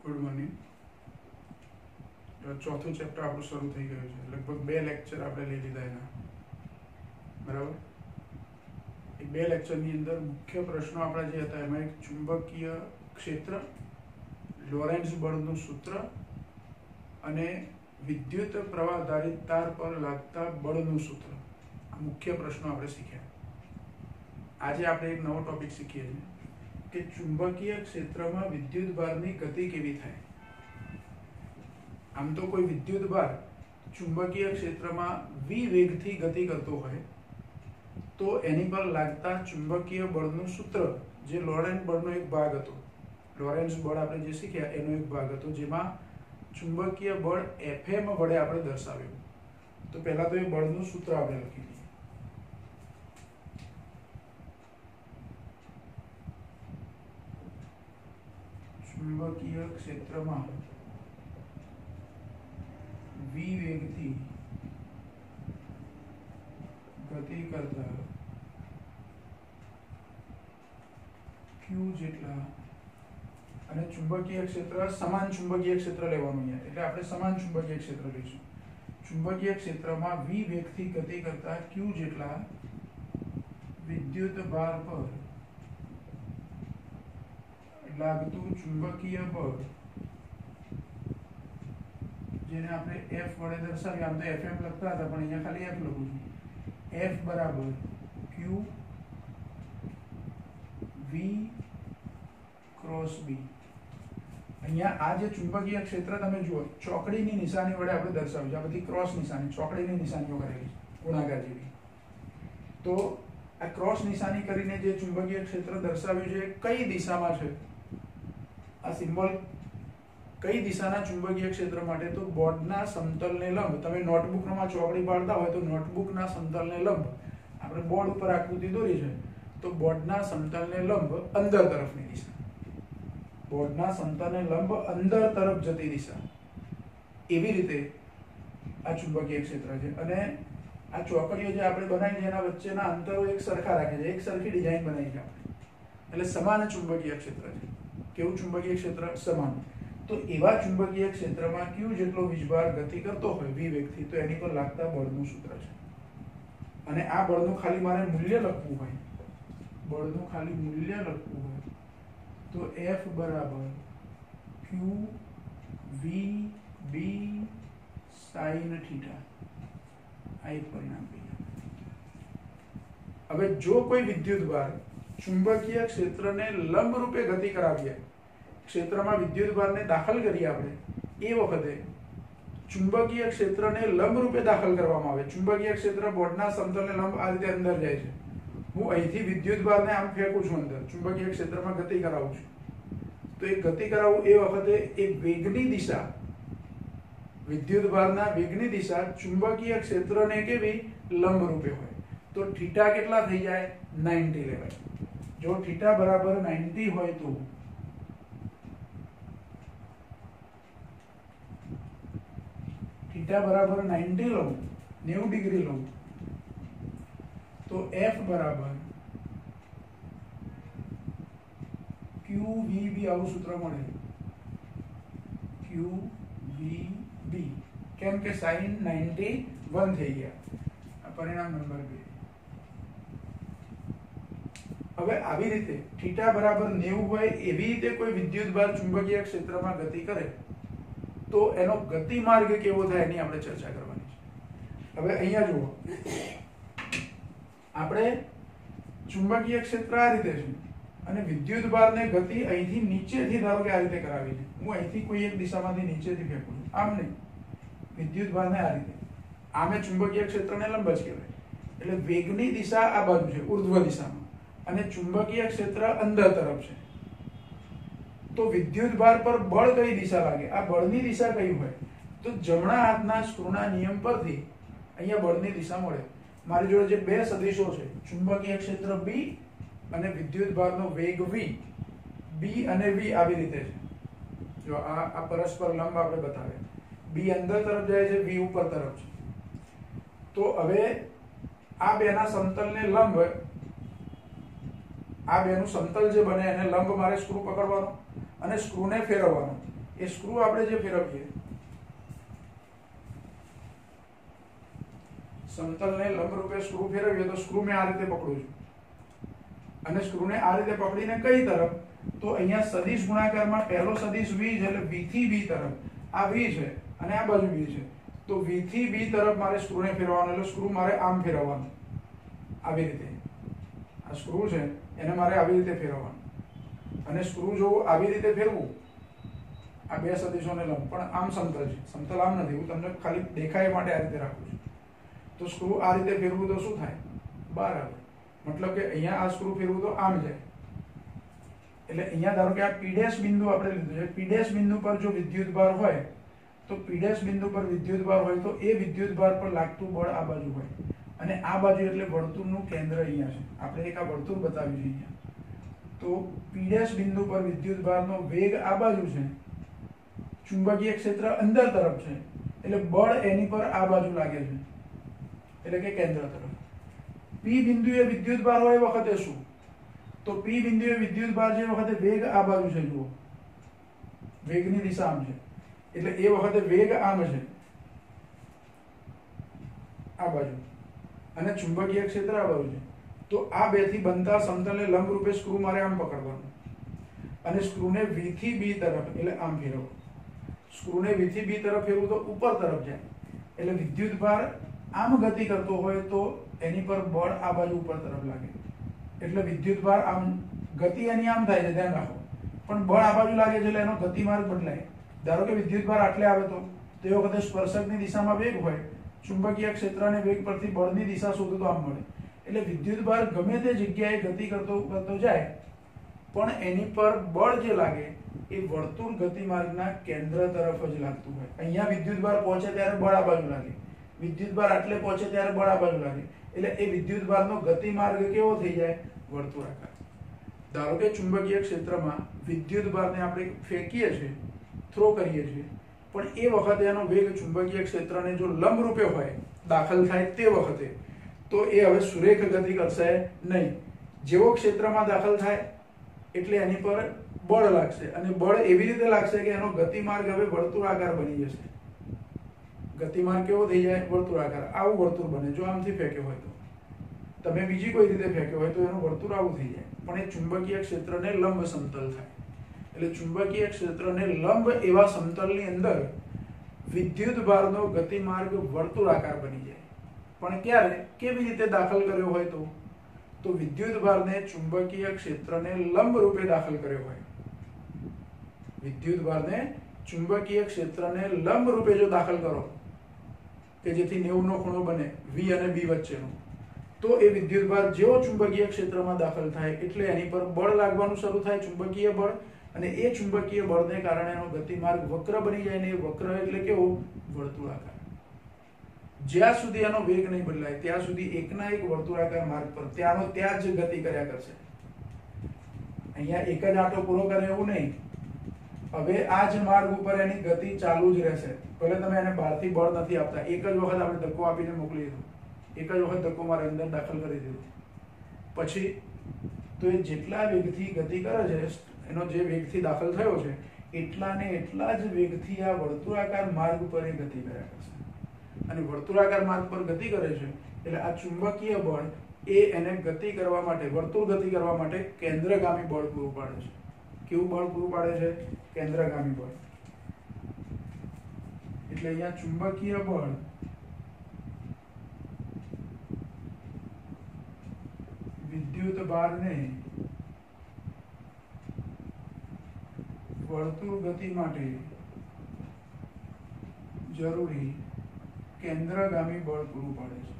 Good morning. ચોથું chapter આપણું શરૂ થઈ ગયું છે. લગભગ 2 લેક્ચર આપણે લઈ લીધા એના, બરાબર. એ 2 લેક્ચરની અંદર મુખ્ય પ્રશ્નો આપણા જે હતા એમાં એક ચુંબકીય ક્ષેત્ર, લોરેન્ટ્ઝ બળનું સૂત્ર અને વિદ્યુત પ્રવાહ આધારિત તાર પર લાગતા બળનું સૂત્ર, આ મુખ્ય પ્રશ્નો આપણે શીખ્યા. આજે આપણે એક નવો ટોપિક શીખીએ છીએ કે ચુંબકીય ક્ષેત્રમાં વિદ્યુત ભારની ગતિ કેવી થાય. આમ તો કોઈ વિદ્યુત ભાર ચુંબકીય ક્ષેત્રમાં v વેગથી ગતિ કરતો હોય તો એની પર લાગતા ચુંબકીય બળનું સૂત્ર, જે લોરેન્ટ્ઝ બળનો એક ભાગ હતો, લોરેન્ટ્ઝ બળ આપણે જે શીખ્યા એનો એક ભાગ હતો, જેમાં ચુંબકીય બળ Fm વડે આપણે દર્શાવ્યું. તો પહેલા તો એ બળનું સૂત્ર આપણે લખી દઈએ. ચુંબકીય ક્ષેત્રમાં v વેગથી ગતિ કરતા q જેટલા, અને ચુંબકીય ક્ષેત્ર સમાન ચુંબકીય ક્ષેત્ર લેવાનું છે, એટલે આપણે સમાન ચુંબકીય ક્ષેત્ર લઈશું. ચુંબકીય ક્ષેત્રમાં v વેગથી ગતિ કરતા q જેટલા વિદ્યુત ભાર પર લાગતું ચુંબકીય બળ, જેને આપણે F વડે દર્શાવીએ. આમ તો Fm લખતા હતા પણ અહીંયા ખાલી F લખું છું. F બરાબર Q V ક્રોસ B. અહીંયા આ જે ચુંબકીય ક્ષેત્ર તમે જુઓ, ચોકડીની નિશાની વડે આપણે દર્શાવ્યું છે. આ બધી ક્રોસ નિશાની, ચોકડીની નિશાનીઓ કરેલી છે ગુણાકાર જેવી. તો આ ક્રોસ નિશાની કરીને જે ચુંબકીય ક્ષેત્ર દર્શાવ્યું છે કઈ દિશામાં છે, આ સિમ્બોલ કઈ દિશાના ચુંબકીય ક્ષેત્ર માટે, તો બોર્ડના સમતલને લંબ. તમે નોટબુકમાં ચોકડી પાડતા હોય તો નોટબુકના સમતલને લંબ, આપણે બોર્ડ ઉપર આકૃતિ દોરી છે તો બોર્ડના સમતલને લંબ અંદર તરફની દિશા, બોર્ડના સમતલને લંબ અંદર તરફ જતી દિશા, એવી રીતે આ ચુંબકીય ક્ષેત્ર છે. અને આ ચોકડીઓ જે આપણે બનાવી છે એના વચ્ચેના અંતરો એક સરખા રાખે છે, એક સરખી ડિઝાઇન બનાવી છે આપણે, એટલે સમાન ચુંબકીય ક્ષેત્ર છે. કેવું ચુંબકીય ક્ષેત્ર? સમાન. તો એવા ચુંબકીય ક્ષેત્રમાં q જેટલો વીજભાર ગતિ કરતો હોય v વેગથી, તો એની પર લાગતા બળનું સૂત્ર છે. અને આ બળનું ખાલી મારે મૂલ્ય લખવું હોય, બળનું ખાલી મૂલ્ય લખવું હોય તો F બરાબર q v b sin θ. આ એક પરિણામ કહ્યું. હવે જો કોઈ વિદ્યુત ભાર ચુંબકીય ક્ષેત્રને લંબ રૂપે ગતિ કરાવીએ, ક્ષેત્રમાં વિદ્યુત ભારને દાખલ કરીએ આપણે, એ વખતે ચુંબકીય ક્ષેત્રને લંબ રૂપે દાખલ કરવામાં આવે. ચુંબકીય ક્ષેત્ર બોર્ડના સમતલને લંબ આ રીતે અંદર જાય છે. હું અહીંથી વિદ્યુત ભારને આમ ફેંકું છું અંદર, ચુંબકીય ક્ષેત્રમાં ગતિ કરાવું છું. તો એ ગતિ કરાવું એ વખતે એ વેગની દિશા, વિદ્યુત ભારના વેગની દિશા ચુંબકીય ક્ષેત્રને કેવી? લંબ રૂપે હોય. તો થીટા કેટલા થઈ જાય? 90 લેવાય. જો થીટા બરાબર 90 હોય તો થીટા બરાબર 90 લઉં, 90 ડિગ્રી લઉં, તો F બરાબર QVB, આવું સૂત્ર મળે. QVB કેમ કે sin 91 થઈ ગયા. પરિણામ નંબર 2. હવે આવી રીતે થીટા બરાબર 90 હોય એવી રીતે કોઈ વિદ્યુત ભાર ચુંબકીય ક્ષેત્રમાં ગતિ કરે તો એનો ગતિમાર્ગ કેવો થાય એની આપણે ચર્ચા કરવાની છે. હવે અહીંયા જુઓ, આપણે ચુંબકીય ક્ષેત્ર આ રીતે છે અને વિદ્યુત ભારને ગતિ અહીંથી નીચેથી, ધારો કે આ રીતે કરાવી છે. હું અહીંથી કોઈ એક દિશામાંથી નીચેથી ફેંકું છું, આમ નહીં, વિદ્યુત ભારને આ રીતે. આમે ચુંબકીય ક્ષેત્રને લંબ જ કહેવાય. એટલે વેગની દિશા આ બાજુ છે, ઉર્ધ્વ દિશામાં, અને ચુંબકીય ક્ષેત્ર અંદર તરફ છે. તો વિદ્યુત ભાર પર બળ કઈ દિશા લાગે? આ બળની દિશા કઈ હોય? તો જમણા હાથના સ્ક્રૂના નિયમ પરથી અહીંયા બળની દિશા મળે. મારી જોડે જે બે સદિશો છે, ચુંબકીય ક્ષેત્ર B અને વિદ્યુત ભારનો વેગ v, B અને v આવી રીતે છે. જો આ પરસ્પર લંબ આપણે બતાવે, B અંદર તરફ જાય છે, v ઉપર તરફ છે. તો હવે આ બેના સમતલને લંબ, આ બેનું સમતલ જે બને એને લંબ મારે સ્ક્રૂ પકડવાનો અને સ્ક્રૂને ફેરવવાનો. એ સ્ક્રૂ આપણે જે ફેરવીએ સમતલને લંબરૂપે સ્ક્રૂ ફેરવીએ તો સ્ક્રૂ મેં આ રીતે પકડું છું અને સ્ક્રૂને આ રીતે પકડીને કઈ તરફ, તો અહીંયા સદિશ ગુણાકારમાં પહેલો સદિશ v છે એટલે v થી b તરફ, આ v છે અને આ બાજુ b છે, તો v થી b તરફ મારે સ્ક્રૂને ફેરવવાનું, એટલે સ્ક્રૂ મારે આમ ફેરવવાનું, આવી રીતે આ સ્ક્રૂ છે એને મારે આવી રીતે ફેરવવાનું, અને સ્ક્રૂ જો આવી રીતે ફેરવું, આ બે સદિશોને લંબ, પણ આમ સમતલ છે, સમતલ આમ નથી, હું તમને ખાલી દેખાય માટે આ રીતે રાખું છું, તો સ્ક્રૂ આ રીતે ફેરવું તો શું થાય, બહાર આવે, મતલબ કે અહીંયા આ સ્ક્રૂ ફેરવું તો આમ જાય, એટલે અહીંયા ધારો કે આ p' બિંદુ આપણે લીધું છે, p' બિંદુ પર જો વિદ્યુતભાર હોય તો p' બિંદુ પર વિદ્યુતભાર હોય તો એ વિદ્યુતભાર પર લાગતું બળ આ બાજુ હોય, અને આ બાજુ એટલે વર્તુળનું કેન્દ્ર અહીંયા છે, આપણે એક આ વર્તુળ બતાવ્યું છે અહીંયા, તો p' બિંદુ પર વિદ્યુતભારનો વેગ આ બાજુ છે, ચુંબકીય ક્ષેત્ર અંદર તરફ છે, એટલે બળ એની પર આ બાજુ લાગે છે, એટલે કે કેન્દ્ર તરફ. p બિંદુએ વિદ્યુતભાર હોય એ વખતે શું, તો p બિંદુએ વિદ્યુતભાર જે વખતે વેગ આ બાજુ છે, જુઓ વેગની દિશા આમ છે, એટલે એ વખતે વેગ આમ છે આ બાજુ, અને ચુંબકીય ક્ષેત્ર આ બાજુ છે, તો આ બે થી બનતા સમતલને લંબ રૂપે સ્ક્રૂ મારે આમ પકડવાનું, અને સ્ક્રૂને v થી b તરફ એટલે આમ ફેરવવું, સ્ક્રૂને v થી b તરફ ફેરવું તો ઉપર તરફ જાય, એટલે વિદ્યુતભાર આમ ગતિ કરતો હોય તો એની પર બળ આ બાજુ ઉપર તરફ લાગે, એટલે વિદ્યુતભાર આમ ગતિ એની આમ થાય છે, ધ્યાન રાખો, પણ બળ આ બાજુ લાગે છે એટલે એનો ગતિમાર્ગ બદલાય. ધારો કે વિદ્યુતભાર આટલે આવે તો એ વખતે સ્પર્શકની દિશામાં વેગ હોય, ચુંબકીય ક્ષેત્ર અને વેગ પરથી બળની દિશા શોધો તો આમ મળે, એટલે વિદ્યુતભાર ગમે તે જગ્યાએ ગતિ કરતો જાય પણ એની પર બળ જે લાગે એ વર્તુળ ગતિમાર્ગના કેન્દ્ર તરફ જ લાગતું હોય. અહીંયા વિદ્યુતભાર પહોંચે ત્યારે બળ આ બાજુ લાગે, વિદ્યુતભાર આટલે પહોંચે ત્યારે બળ આ બાજુ લાગે, એટલે એ વિદ્યુતભારનો ગતિમાર્ગ કેવો થઈ જાય, વર્તુળાકાર. ધારો કે ચુંબકીય ક્ષેત્રમાં વિદ્યુતભારને આપણે ફેંકીએ છીએ, થ્રો કરીએ છીએ, પણ એ વખતે એનો વેગ ચુંબકીય ક્ષેત્રને જો લંબ રૂપે હોય, દાખલ થાય તે વખતે, તો એ હવે સુરેખ ગતિ કરશે નહીં. જેવો ક્ષેત્રમાં દાખલ થાય એટલે એની પર બળ લાગશે, અને બળ એવી રીતે લાગશે કે એનો ગતિમાર્ગ હવે વર્તુળાકાર બની જશે. ગતિમાર્ગ કેવો થઈ જાય, વર્તુળાકાર. આવું વર્તુળ બને જો આમથી ફેંક્યો હોય તો. તમે બીજી કોઈ રીતે ફેંક્યો હોય તો એનું વર્તુળ આવું થઈ જાય, પણ એ ચુંબકીય ક્ષેત્રને લંબ સમતલ થાય. એટલે ચુંબકીય ક્ષેત્રને લંબ એવા સમતલની અંદર વિદ્યુતભારનો ગતિમાર્ગ વર્તુળાકાર બની જાય. પણ ક્યારે, કેવી રીતે દાખલ કર્યો હોય તો વિદ્યુતભારને ચુંબકીય ક્ષેત્રને લંબ રૂપે દાખલ કર્યો હોય. વિદ્યુતભારને ચુંબકીય ક્ષેત્રને લંબ રૂપે જો દાખલ કરો કે જેથી 90 નો ખૂણો બને v અને b વચ્ચેનો, તો એ વિદ્યુતભાર જેવો ચુંબકીય ક્ષેત્રમાં દાખલ થાય એટલે એની પર બળ લાગવાનું શરૂ થાય, ચુંબકીય બળ, અને એ ચુંબકીય બળને કારણે એનો ગતિમાર્ગ વક્ર બની જાય, ને એ વક્ર એટલે કેવો, વર્તુળાકાર. જ્યાં સુધી એનો વેગ નહીં બદલાય ત્યાં સુધી એકના એક વર્તુળાકાર માર્ગ પર ત્યાંનો ત્યાં જ ગતિ કર્યા કરશે. અહીંયા એક જ આંટો પૂરો કરે એવું નહીં, હવે આ જ માર્ગ ઉપર એની ગતિ ચાલુ જ રહેશે. ભલે તમે એને બહારથી બળ નથી આપતા, એક જ વખત આપણે ધક્કો આપીને મોકલી દીધો, એક જ વખત ધક્કો મારે અંદર દાખલ કરી દીધો, પછી તો એ જેટલા વેગથી ગતિ કરે છે, એનો જે વેગથી દાખલ થયો છે એટલા ને એટલા જ વેગથી આ વર્તુળાકાર માર્ગ પર એ ગતિ કર્યા કરશે. અને વર્તુળાકાર માર્ગ પર ગતિ કરે છે એટલે આ ચુંબકીય બળ એ એને ગતિ કરવા માટે, વર્તુળ ગતિ કરવા માટે કેન્દ્રગામી બળ પૂરું પાડે છે. કેવું બળ પૂરું પાડે છે, કેન્દ્રગામી બળ. એટલે અહીંયા ચુંબકીય બળ વિદ્યુતભારને વર્તુળ ગતિ માટે જરૂરી કેન્દ્રગામી બળ પૂરું પાડે છે.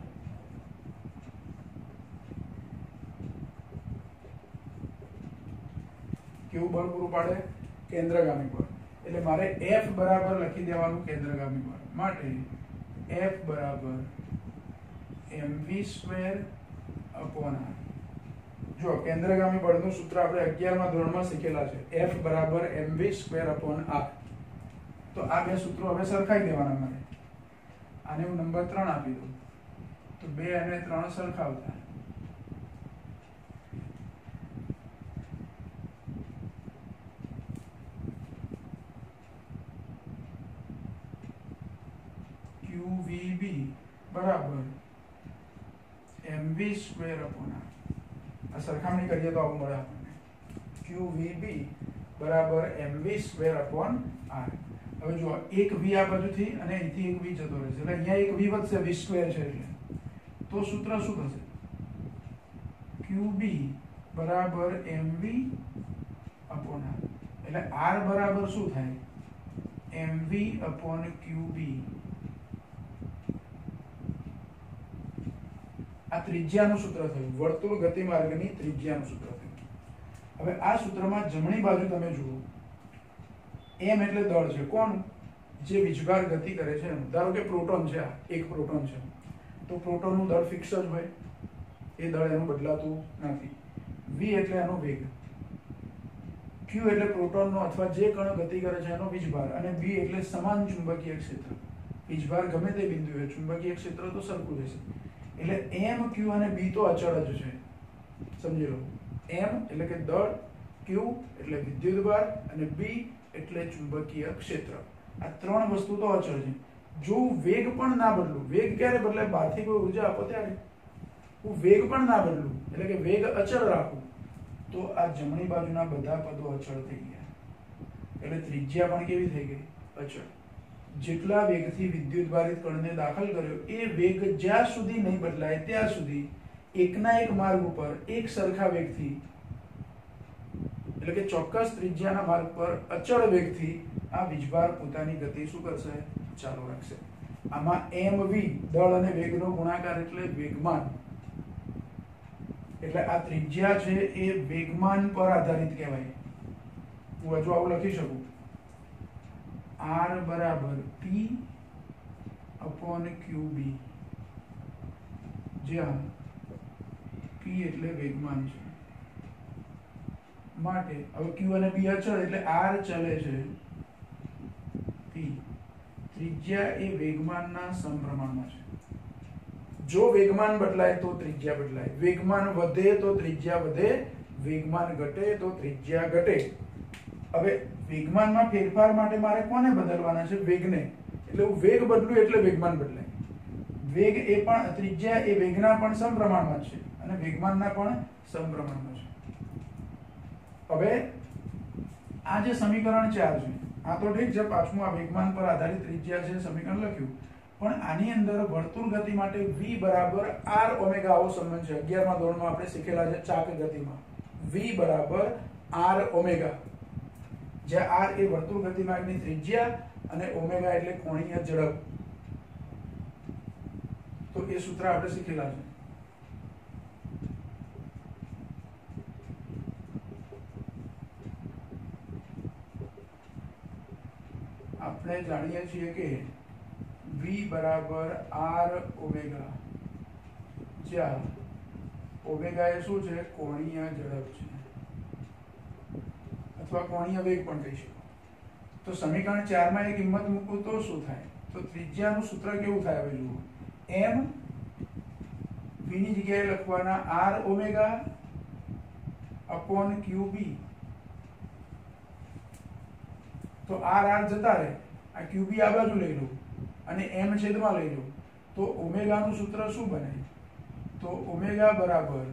કેવું બળ પૂરું પાડે, કેન્દ્રગામી બળ. એટલે મારે F બરાબર લખી દેવાનું કેન્દ્રગામી બળ માટે F બરાબર mv²/r. જો કેન્દ્રગામી બળનું સૂત્ર આપણે 11મા ધોરણમાં શીખેલા છે, F બરાબર mv²/r. તો આ બે સૂત્રો હવે સરખાઈ દેવાના મારે. આને હું નંબર 3 આપી દઉં તો 2 અને 3 સરખાવતા બરાબર mv સ્ક્વેર અપોન r. આ સરખામણી કરીએ તો આવું મળે આપણને qvb બરાબર mv સ્ક્વેર અપોન r. હવે જો એક v આ બાજુથી અને અહીંથી એક v જતો રહેશે એટલે અહીંયા એક v વધશે v સ્ક્વેર છે એટલે તો સૂત્ર શું થશે qb બરાબર mv અપોન r. એટલે r બરાબર શું થાય mv અપોન qb. આ ત્રિજ્યાનું સૂત્ર થયું, વર્તુળ ગતિમાર્ગની ત્રિજ્યાનું સૂત્ર થયું. હવે આ સૂત્રમાં જમણી બાજુ તમે જુઓ m એટલે દળ છે, કોણ જે વીજભાર ગતિ કરે છે એનું. ધારો કે પ્રોટોન છે, આ એક પ્રોટોન છે તો પ્રોટોનનું દળ ફિક્સ જ હોય, એ દળ એનું બદલાતું નથી. v એટલે એનો વેગ, q એટલે પ્રોટોનનો અથવા જે કણ ગતિ કરે છે એનો વીજભાર, અને b એટલે સમાન ચુંબકીય ક્ષેત્ર. વીજભાર ગમે તે બિંદુએ ચુંબકીય ક્ષેત્ર તો સરખું રહેશે. એટલે m q અને b તો અચળ જ છે, સમજી લો. m એટલે કે દળ, q એટલે વિદ્યુતભાર અને b એટલે ચુંબકીય ક્ષેત્ર. આ ત્રણ વસ્તુ તો અચળ છે. જો હું વેગ પણ ના બદલું, વેગ ક્યારે બદલાય? બહારથી કોઈ ઉર્જા આપો ત્યારે. હું વેગ પણ ના બદલું એટલે કે વેગ અચળ રાખું તો આ જમણી બાજુના બધા પદો અચળ થઈ ગયા. એટલે ત્રિજ્યા પણ કેવી થઈ ગઈ? અચળ. જેટલા વેગથી વિદ્યુતભારિત કણને દાખલ કર્યો એ વેગ જ્યાં સુધી નહીં બદલાય ત્યાં સુધી એકના એક માર્ગ ઉપર એક સરખા વેગથી, એટલે કે ચોક્કસ ત્રિજ્યાના માર્ગ પર અચળ વેગથી આ વીજભાર પોતાની ગતિ શું કરશે? ચાલુ રાખશે. આમાં mv દળ અને વેગનો ગુણાકાર એટલે વેગમાન. એટલે આ ત્રિજ્યા છે એ વેગમાન પર આધારિત કહેવાય. હું હજુ આવું લખી શકું r બરાબર p અપોન qb, જ્યાં p એટલે વેગમાન છે માટે હવે q અને b અચળ એટલે r ચલે છે p. ત્રિજ્યા એ વેગમાનના સમપ્રમાણમાં છે. જો વેગમાન બદલાય તો ત્રિજ્યા બદલાય, વેગમાન વધે તો ત્રિજ્યા વધે, વેગમાન ઘટે તો ત્રિજ્યા ઘટે. હવે વેગમાનમાં ફેરફાર માટે મારે કોને બદલવાના છે? વેગને. એટલે હું વેગ બદલું એટલે વેગમાન બદલાય. વેગ એ પણ, ત્રિજ્યા એ વેગના પણ સમપ્રમાણમાં છે અને વેગમાનના પણ સમપ્રમાણમાં છે. હવે આ જે સમીકરણ 4 છે આ તો ઠીક છે, પાછું આ વેગમાન પર આધારિત ત્રિજ્યા છે સમીકરણ લખ્યું, પણ આની અંદર વર્તુળ ગતિ માટે v બરાબર r ઓમેગા આવો સંબંધ છે. 11મા ધોરણમાં આપણે શીખેલા છે ચાક ગતિમાં. v બરાબર r ઓમેગા, જ્યાં r એ વર્તુળ ગતિમાર્ગની ત્રિજ્યા અને ઓમેગા એટલે કોણીય ઝડપ. તો એ સૂત્ર આપણે શીખેલા છે. આપણે જાણીએ છીએ કે v બરાબર r ઓમેગા, જ્યાં ઓમેગા એ શું છે? કોણીય ઝડપ છે અથવા કોણીય વેગ પણ કહી શકો. તો સમીકરણ 4 માં એ કિંમત મૂકું તો શું થાય? તો ત્રિજ્યાનું સૂત્ર કેવું થાય? હવે જુઓ, m v ની જગ્યાએ લખવાના r ઓમેગા અપોન qb. તો r જતા રહે, આ qb આ બાજુ લઈ લો અને m છેદમાં લઈ લો તો ઓમેગાનું સૂત્ર શું બને? તો ઓમેગા બરાબર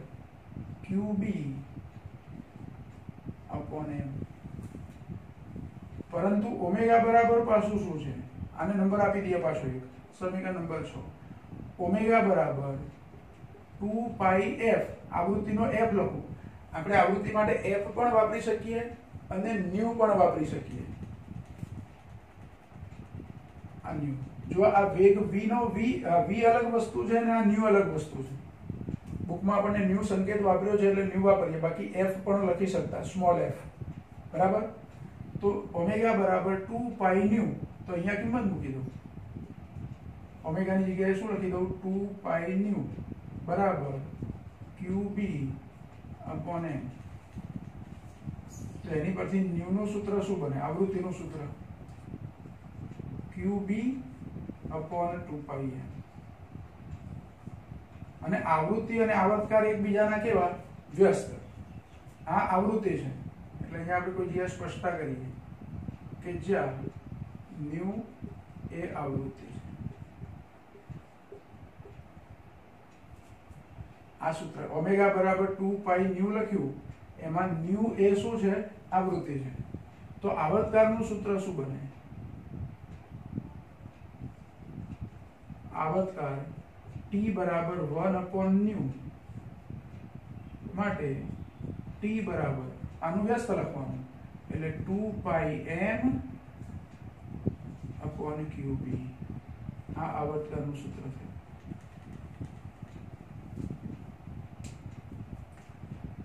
qb અપોન m. પરંતુ ઓમેગા બરાબર પાછું શું છે? આને નંબર આપી દઈએ પાછો એક, સમીકરણ નંબર 6. ઓમેગા બરાબર 2 પાઈ f, આવૃત્તિનો f લખો. આપણે આવૃત્તિ માટે f પણ વાપરી શકીએ અને ન્યુ પણ વાપરી શકીએ. આ ન્યુ, જો આ વેગ v નો v અલગ વસ્તુ છે અને આ ન્યુ અલગ વસ્તુ છે. બુકમાં આપણને ન્યુ સંકેત વાપર્યો છે એટલે ન્યુ વાપરીએ, બાકી f પણ લખી શકતા, સ્મોલ f. બરાબર? તો ઓમેગા બરાબર 2 પાઈ ન્યુ. તો અહીંયા કિંમત મૂકી દઉં, ઓમેગાની જગ્યાએ શું લખી દઉં? 2 પાઈ ન્યુ બરાબર qb અપોન m. તો એની પરથી ન્યુ નું સૂત્ર શું બને? આવૃત્તિનું સૂત્ર qb અપોન 2 પાઈ m. અને આવૃત્તિ અને આવર્તકાર એકબીજાના કેવા? વ્યસ્ત. આ આવૃત્તિ છે એટલે અહીંયા આપણે કોઈ જગ્યાએ સ્પષ્ટતા કરીએ કે જ્યાં ન્યુ એ આવૃત્તિ છે આ સૂત્ર ઓમેગા બરાબર 2 પાઈ ન્યુ લખ્યું, એમાં ન્યુ એ શું છે? આવૃત્તિ છે. તો આવર્તકારનું સૂત્ર શું બને? આવર્તકાર t બરાબર 1/ન્યુ માટે t બરાબર આનું વ્યસ્ત લખવાનું, એટલે 2 પાઈ m અપોન qb. આ આવર્તકારનું સૂત્ર છે.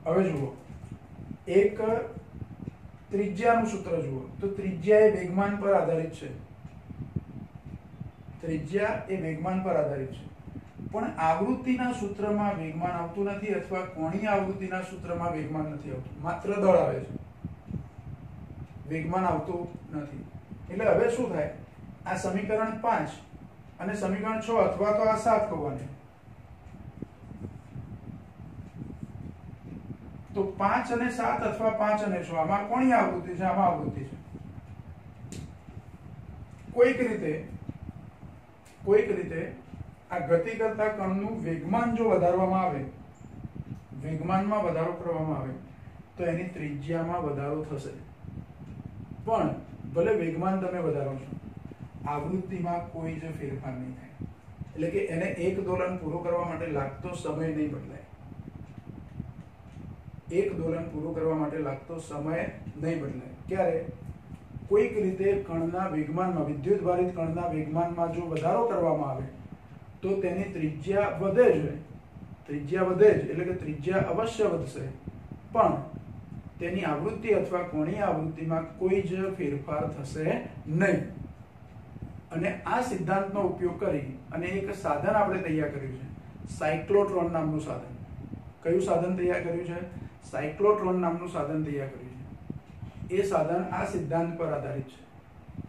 હવે જુઓ, એક ત્રિજ્યાનું સૂત્ર જુઓ તો ત્રિજ્યા એ વેગમાન પર આધારિત છે. ત્રિજ્યા એ વેગમાન પર આધારિત છે, પણ આવૃત્તિના સૂત્રમાં વેગમાન આવતું નથી, અથવા કોણીય આવૃત્તિના સૂત્રમાં વેગમાન નથી આવતું, માત્ર દળ આવે છે, વેગમાન આવતું નથી. એટલે હવે શું થાય? આ સમીકરણ 5 અને સમીકરણ 6 અથવા તો આ 7 કહોને, તો 5 અને 7 અથવા 5 અને 6 આમાં કોણીય આવૃત્તિ છે, આમાં આવૃત્તિ છે. કોઈક રીતે આ ગતિ કરતા કણનું વેગમાન જો વધારવામાં આવે, વેગમાનમાં વધારો કરવામાં આવે, તો એની ત્રિજ્યામાં વધારો થશે. પણ ભલે વેગમાન તમે વધારો છો, આવૃત્તિમાં કોઈ જ ફેરફાર નહીં થાય. એટલે કે એને એક દોલન પૂરું કરવા માટે લાગતો સમય નહીં બદલાય. એક દોલન પૂરું કરવા માટે લાગતો સમય નહીં બદલાય. ક્યારે? કોઈક રીતે કણના વેગમાનમાં, વિદ્યુત ભારિત કણના વેગમાનમાં જો વધારો કરવામાં આવે તો તેની ત્રિજ્યા વધે જ. ત્રિજ્યા વધે જ એટલે કે ત્રિજ્યા અવશ્ય વધશે, પણ તેની આવૃત્તિ અથવા કોણીય આવૃત્તિમાં કોઈ જ ફેરફાર થશે નહીં. અને આ સિદ્ધાંતનો ઉપયોગ કરી અને એક સાધન આપણે તૈયાર કર્યું છે, સાયક્લોટ્રોન નામનું સાધન. કયું સાધન તૈયાર કર્યું છે? સાયક્લોટ્રોન નામનું સાધન તૈયાર કર્યું છે. એ સાધન આ સિદ્ધાંત પર આધારિત છે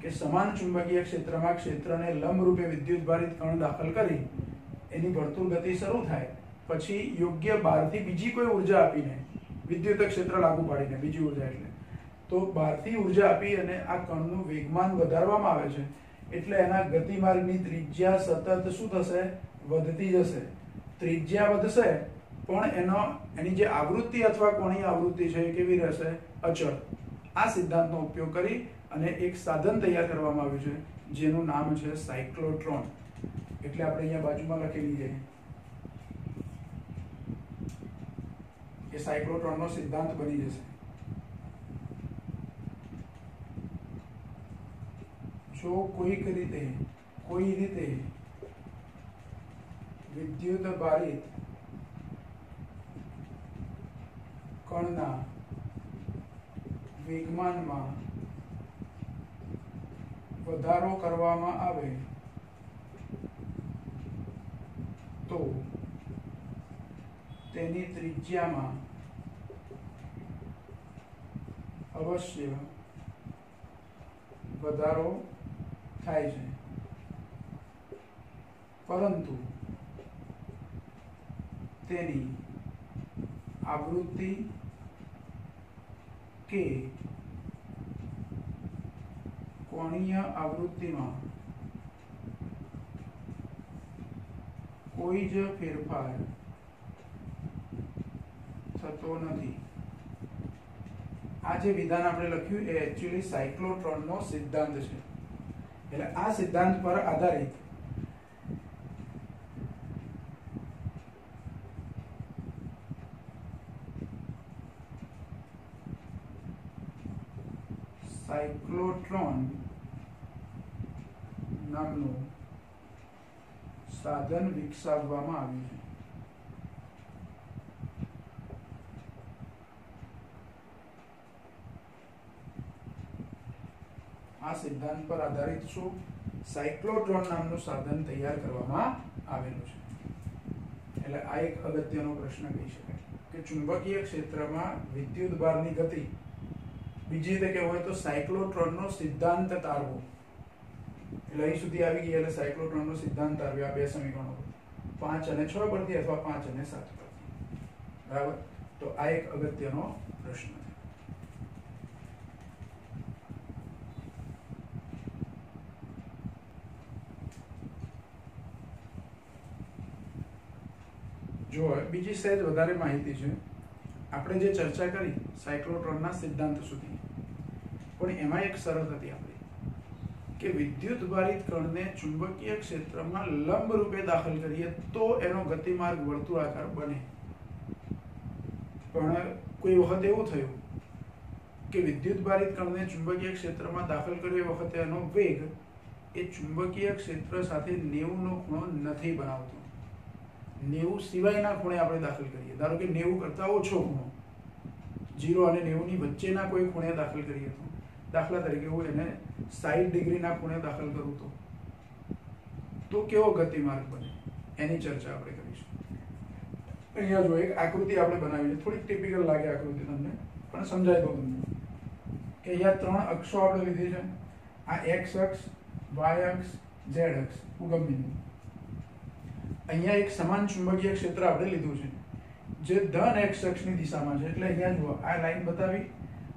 કે સમાન ચુંબકીય ક્ષેત્રમાં ક્ષેત્રને લંબરૂપે વિદ્યુત ભારિત કણ દાખલ કરી એની વર્તુળ ગતિ શરૂ થાય, પછી યોગ્ય બહારથી બીજી કોઈ ઉર્જા આપીને, વિદ્યુત ક્ષેત્ર લાગુ પાડીને, બીજી ઉર્જા એટલે તો બહારથી ઉર્જા આપી અને આ કણનું વેગમાન વધારવામાં આવે છે. એટલે એના ગતિમાર્ગની ત્રિજ્યા સતત શું થશે? વધતી જશે. ત્રિજ્યા વધશે, પણ એની જે આવૃત્તિ અથવા કોણીય આવૃત્તિ છે એ કેવી રહેશે? અચળ. આ સિદ્ધાંતનો ઉપયોગ કરી અને એક સાધન તૈયાર કરવામાં આવ્યું છે, જેનું નામ છે સાયક્લોટ્રોન. એટલે આપણે અહીંયા બાજુમાં લખેલી છે એ સાયક્લોટ્રોનનો સિદ્ધાંત બની જશે. જો કોઈ રીતે વિદ્યુત ભારિત કણના વેગમાનમાં વધારો કરવામાં આવે તો તેની ત્રિજ્યામાં અવશ્ય વધારો થાય છે, પરંતુ તેની આવૃત્તિ કે કોણીય આવૃત્તિમાં કોઈ જ ફેરફાર થતો નથી. આ જે વિધાન આપણે લખ્યું એ એકચ્યુઅલી સાયક્લોટ્રોનનો સિદ્ધાંત છે. એટલે આ સિદ્ધાંત પર આધારિત સાયક્લોટ્રોન નામનું સાધન વિકસાવવામાં આવ્યું છે. આ સિદ્ધાંત પર આધારિત શું? સાયક્લોટ્રોન નામનું સાધન તૈયાર કરવામાં આવેલું છે. એટલે આ એક અગત્યનો પ્રશ્ન કહી શકાય કે ચુંબકીય ક્ષેત્રમાં વિદ્યુત ભારની ગતિ, બીજી રીતે કહેવું હોય તો સાયક્લોટ્રોનનો સિદ્ધાંત તારવો. એટલે અહીં સુધી આવી ગયા. એટલે સાયક્લોટ્રોનનો સિદ્ધાંત તારવ્યો આ બે સમીકરણો 5 અને 6 પરથી અથવા 5 અને 7 પરથી. બરાબર? તો આ એક અગત્યનો પ્રશ્ન છે. જો બીજી સહેજ વધારે માહિતી છે. આપણે જે ચર્ચા કરી સાયક્લોટ્રોનના સિદ્ધાંત સુધી, પણ એમાં એક શરત હતી આપણી કે વિદ્યુત ભારિત કણને ચુંબકીય ક્ષેત્રમાં લંબ રૂપે દાખલ કરીએ તો એનો ગતિમાર્ગ વર્તુળાકાર બને. પણ કોઈ વખત એવું થયું કે વિદ્યુત ભારિત કણને ચુંબકીય ક્ષેત્રમાં દાખલ કર્યો એ વખતે એનો વેગ એ ચુંબકીય ક્ષેત્ર સાથે 90 નો ખૂણો નથી બનાવતો. 90 સિવાયના ખૂણે આપણે દાખલ કરીએ, ધારો કે 90 કરતાં ઓછો ખૂણો, 0 અને 90 ની વચ્ચેના કોઈ ખૂણે દાખલ કરીએ તો, દાખલા તરીકે હું એને 60 ડિગ્રીના ખૂણે દાખલ કરું તો કેવો ગતિમાર્ગ બને એની ચર્ચા આપણે કરીશું. અહીંયા જો એક આકૃતિ આપણે બનાવી છે, થોડીક ટિપિકલ લાગે આકૃતિ તમને, પણ સમજાય તો તમને કે અહીંયા 3 અક્ષો આપણે લીધી છે. આ x અક્ષ, y અક્ષ, z અક્ષ, ઉગમ બિંદુ. અહીંયા એક સમાન ચુંબકીય ક્ષેત્ર આપણે લીધું છે જે ધન x અક્ષની દિશામાં છે. એટલે અહીંયા જુઓ આ લાઈન બતાવી,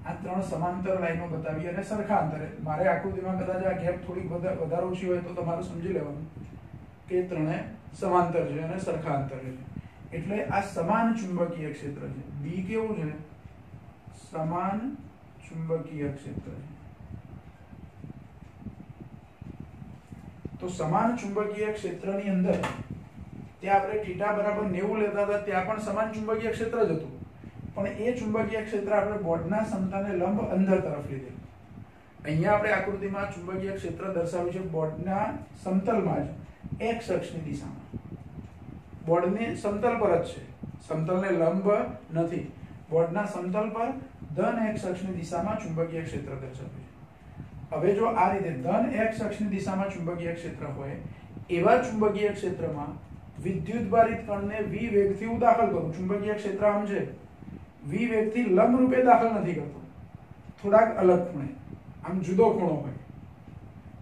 આ 3 સમાંતર લાઈનો બતાવી અને સરખા અંતરે. મારે આકૃતિમાં કદાચ આ ગેપ થોડીક વધારે ઓછી હોય તો તમારે સમજી લેવાનું કે ત્રણે સમાંતર છે અને સરખા અંતરે છે. એટલે આ સમાન ચુંબકીય ક્ષેત્ર છે. B કેવું છે? સમાન ચુંબકીય ક્ષેત્ર છે. તો સમાન ચુંબકીય ક્ષેત્રની અંદર ત્યાં આપણે થીટા બરાબર 90 લેતા હતા, ત્યાં પણ સમાન ચુંબકીય ક્ષેત્ર જ હતું, પણ એ ચુંબકીય ક્ષેત્ર આપણે બોર્ડના સમતલને લંબ અંદર તરફ લીધેલું. અહીંયા આપણે આકૃતિમાં ચુંબકીય ક્ષેત્ર દર્શાવ્યું છે બોર્ડના સમતલમાં જ, x અક્ષની દિશામાં. બોર્ડની સમતલ પર જ છે, સમતલને લંબ નથી. બોર્ડના સમતલ પર ધન x અક્ષની દિશામાં ચુંબકીય ક્ષેત્ર દર્શાવ્યું છે. હવે જો આ રીતે ધન x અક્ષની દિશામાં ચુંબકીય ક્ષેત્ર હોય, એવા ચુંબકીય ક્ષેત્રમાં વિદ્યુત ભારિત કણને v વેગથી હું દાખલ કરું. ચુંબકીય ક્ષેત્ર આમ છે, v વેગથી લંબ રૂપે દાખલ નથી કરતો, થોડાક અલગ ખૂણે, આમ જુદો ખૂણો હોય,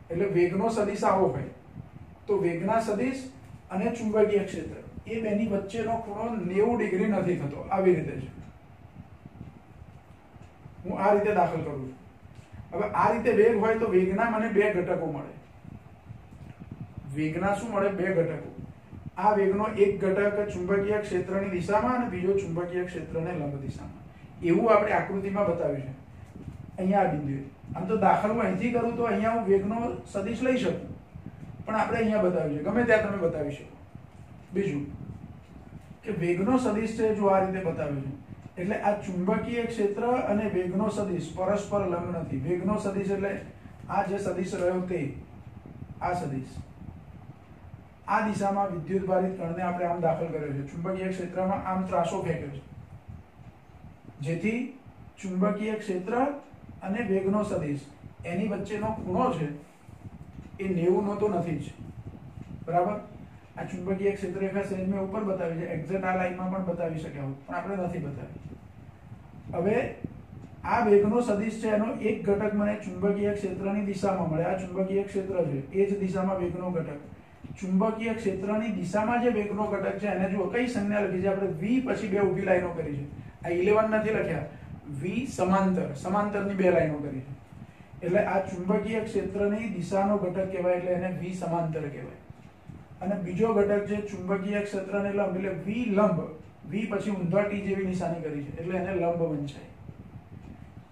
એટલે વેગનો સદિશ આવો હોય, તો વેગના સદિશ અને ચુંબકીય ક્ષેત્ર એ બેની વચ્ચેનો ખૂણો 90 ડિગ્રી નથી થતો. આવી રીતે છે, હું આ રીતે દાખલ કરું છું. હવે આ રીતે વેગ હોય તો વેગના મને બે ઘટકો મળે. વેગના શું મળે? બે ઘટકો. આ વેગનો એક ઘટક ચુંબકીય ક્ષેત્રની દિશામાં અને બીજો ચુંબકીય ક્ષેત્રને લંબ દિશામાં. એવું આપણે આકૃતિમાં બતાવ્યું છે. અહીંયા આ બિંદુએ આમ તો દાખલ હું અહીંથી કરું તો અહીંયા હું વેગનો સદિશ લઈ શકું, પણ આપણે અહીંયા બતાવ્યું છે, ગમે ત્યાં તમે બતાવી શકો. બીજું કે વેગનો સદિશ છે, જો આ રીતે બતાવ્યું છે, એટલે આ ચુંબકીય ક્ષેત્ર અને વેગનો સદિશ પરસ્પર લંબ નથી. વેગનો સદિશ એટલે આ જે સદિશ રહ્યો તે, આ સદિશ આ દિશામાં વિદ્યુત ભારિત કણને આપણે આમ દાખલ કર્યો છે, ચુંબકીય ક્ષેત્રમાં આમ ત્રાસો ફેંક્યો છે, જેથી ચુંબકીય ક્ષેત્ર અને વેગનો સદિશ એની વચ્ચેનો ખૂણો છે એ 90 નો તો નથી જ, બરાબર. આ ચુંબકીય ક્ષેત્ર રેખા સહેજ મેં ઉપર બતાવી છે, એક્ઝેક્ટ આ લાઈનમાં પણ બતાવી શક્યા હોત, પણ આપણે નથી બતાવી. હવે આ વેગનો સદિશ છે, એનો એક ઘટક મને ચુંબકીય ક્ષેત્રની દિશામાં મળે. આ ચુંબકીય ક્ષેત્ર છે, એ જ દિશામાં વેગનો ઘટક. ચુંબકીય ક્ષેત્રની દિશામાં જે વેગનો ઘટક છે એને જુઓ કઈ સંજ્ઞા લખી છે આપણે? v પછી બે ઊભી લાઈનો કરી છે. આ 11 નથી લખ્યા, v સમાંતર, સમાંતરની બે લાઈનો કરી છે. એટલે આ ચુંબકીય ક્ષેત્રની દિશાનો ઘટક કહેવાય, એટલે એને v સમાંતર કહેવાય. અને બીજો ઘટક છે ચુંબકીય ક્ષેત્રને લંબ, એટલે v લંબ, v પછી ઊંધા ટી જેવી નિશાની કરી છે, એટલે એને લંબ વંચાય.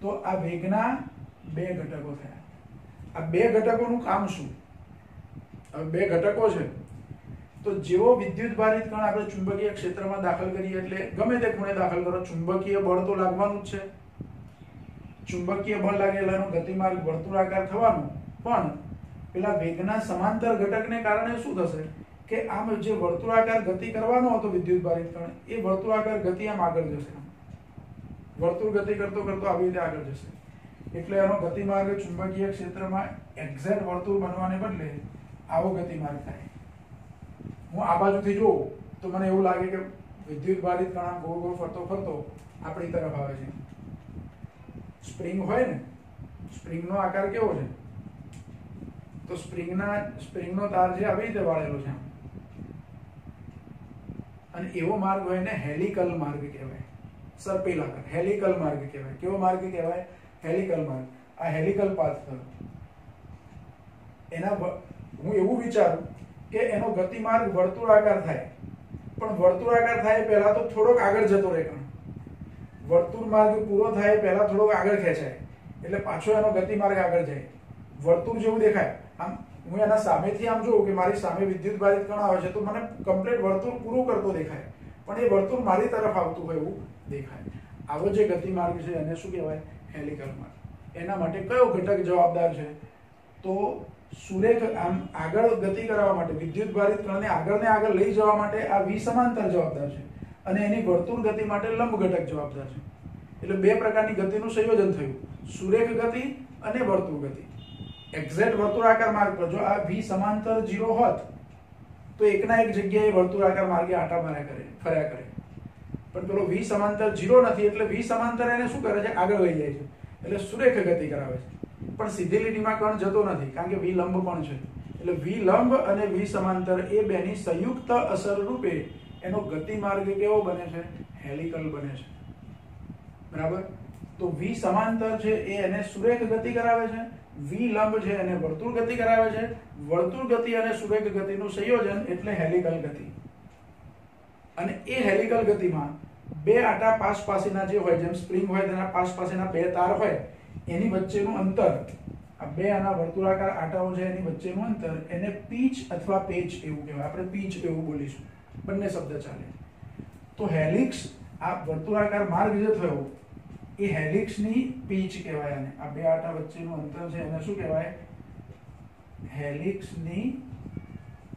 તો આ વેગના બે ઘટકો થયા. આ બે ઘટકોનું કામ શું? હવે બે ઘટકો છે, તો જેવો વિદ્યુત ભારિત કણ આપણે ચુંબકીય ક્ષેત્રમાં દાખલ કરીએ, એટલે ગમે તે ખૂણે દાખલ કરો, ચુંબકીય બળ તો લાગવાનું જ છે. ચુંબકીય બળ લાગે એટલે એનો ગતિમાર્ગ વર્તુળાકાર થવાનો, પણ પેલા વેગના સમાંતર ઘટકને કારણે શું થશે કે આમ જે વર્તુળાકાર ગતિ કરવાનો હતો વિદ્યુત ભારિત કણ, એ વર્તુળાકાર ગતિ આમ આગળ જશે, વર્તુળ ગતિ કરતો કરતો આવી રીતે આગળ જશે. એટલે એનો ગતિમાર્ગ ચુંબકીય ક્ષેત્રમાં એક્ઝેક્ટ વર્તુળ બનવાને બદલે આવો ગતિમાર્ગ થાય. હું આ બાજુથી જોઉં તો મને એવું લાગે કે વિદ્યુત ભારિત કણ આમ ગોળ ગોળ ફરતો ફરતો આપણી તરફ આવે છે. સ્પ્રિંગ હોય ને, સ્પ્રિંગનો આકાર કેવો છે? તો સ્પ્રિંગનો તાર જે આવી રીતે વાળેલો છે, અને એવો માર્ગ હોય ને હેલિકલ માર્ગ કહેવાય. સર્પિલાકાર, હેલિકલ માર્ગ કહેવાય. કેવો માર્ગ કહેવાય? હેલિકલ માર્ગ. આ હેલિકલ પાથ થયો. એના હું એવું વિચારું કે એનો ગતિમાર્ગ વર્તુળાકાર થાય, પણ વર્તુળાકાર થાય પહેલા તો થોડોક આગળ જતો રહે કણ. વર્તુળ માર્ગ પૂરો થાય પહેલા થોડોક આગળ ખેંચાય એટલે પાછો એનો ગતિ માર્ગ આગળ જાય. વર્તુળ જેવું દેખાય. આમ હું એના સામેથી આમ જોઉં કે મારી સામે વિદ્યુત ભારિત કણ આવે છે તો મને કમ્પ્લીટ વર્તુળ પૂરું કરતો દેખાય, પણ એ વર્તુળ મારી તરફ આવતું હોય એવું દેખાય. આવો જે ગતિ માર્ગ છે એને શું કહેવાય? હેલિકલ માર્ગ. એના માટે કયો ઘટક જવાબદાર છે? તો સુરેખ આમ આગળ ગતિ કરવા માટે, વિદ્યુત ભારિત કણને આગળ લઈ જવા માટે આ વિસમાંતર જવાબદાર છે, અને એની વર્તુળ ગતિ માટે લંબ ઘટક જવાબદાર છે. એટલે બે પ્રકારની ગતિનું સંયોજન થયું, સુરેખ ગતિ અને વર્તુળ ગતિ. એક્ઝેક્ટ વર્તુળાકાર માર્ગ પર જો આ વિસમાંતર 0 હોત તો એકના એક જગ્યાએ વર્તુળાકાર માર્ગે આટા ફર્યા કરે. પણ પેલો વિસમાંતર 0 નથી એટલે વિસમાંતર એને શું કરે છે? આગળ લઈ જાય છે, એટલે સુરેખ ગતિ કરાવે છે. પણ સીધી લીટીમાં કણ જતો નથી કારણ કે વિલંબ પણ છે. એટલે વિલંબ અને વિસમાંતર એ બેની સંયુક્ત અસર રૂપે એનો ગતિ માર્ગ કેવો બને છે? હેલિકલ બને છે. બરાબર? તો વિસમાંતર છે એ એને સુરેખ ગતિ કરાવે છે, વિલંબ છે એને વર્તુળ ગતિ કરાવે છે. વર્તુળ ગતિ અને સુરેખ ગતિનું સંયોજન એટલે હેલિકલ ગતિ. અને એ હેલિકલ ગતિમાં બે આટા પાસેના જે હોય, જેમ સ્પ્રિંગ હોય તેના પાસેના બે તાર હોય, એની વચ્ચેનું અંતર, આ બે આના વર્તુળાકાર આટાઓ છે એની વચ્ચેનું અંતર, એને પીચ અથવા પેચ એવું કહેવાય. આપણે પીચ એવું બોલીશું, બંને શબ્દ ચાલે. તો હેલિક્સ, આ વર્તુળાકાર માર્ગ જે થયો એ હેલિક્સની પીચ કહેવાય. આને આ બે આટા વચ્ચેનું અંતર છે એને શું કહેવાય? હેલિક્સની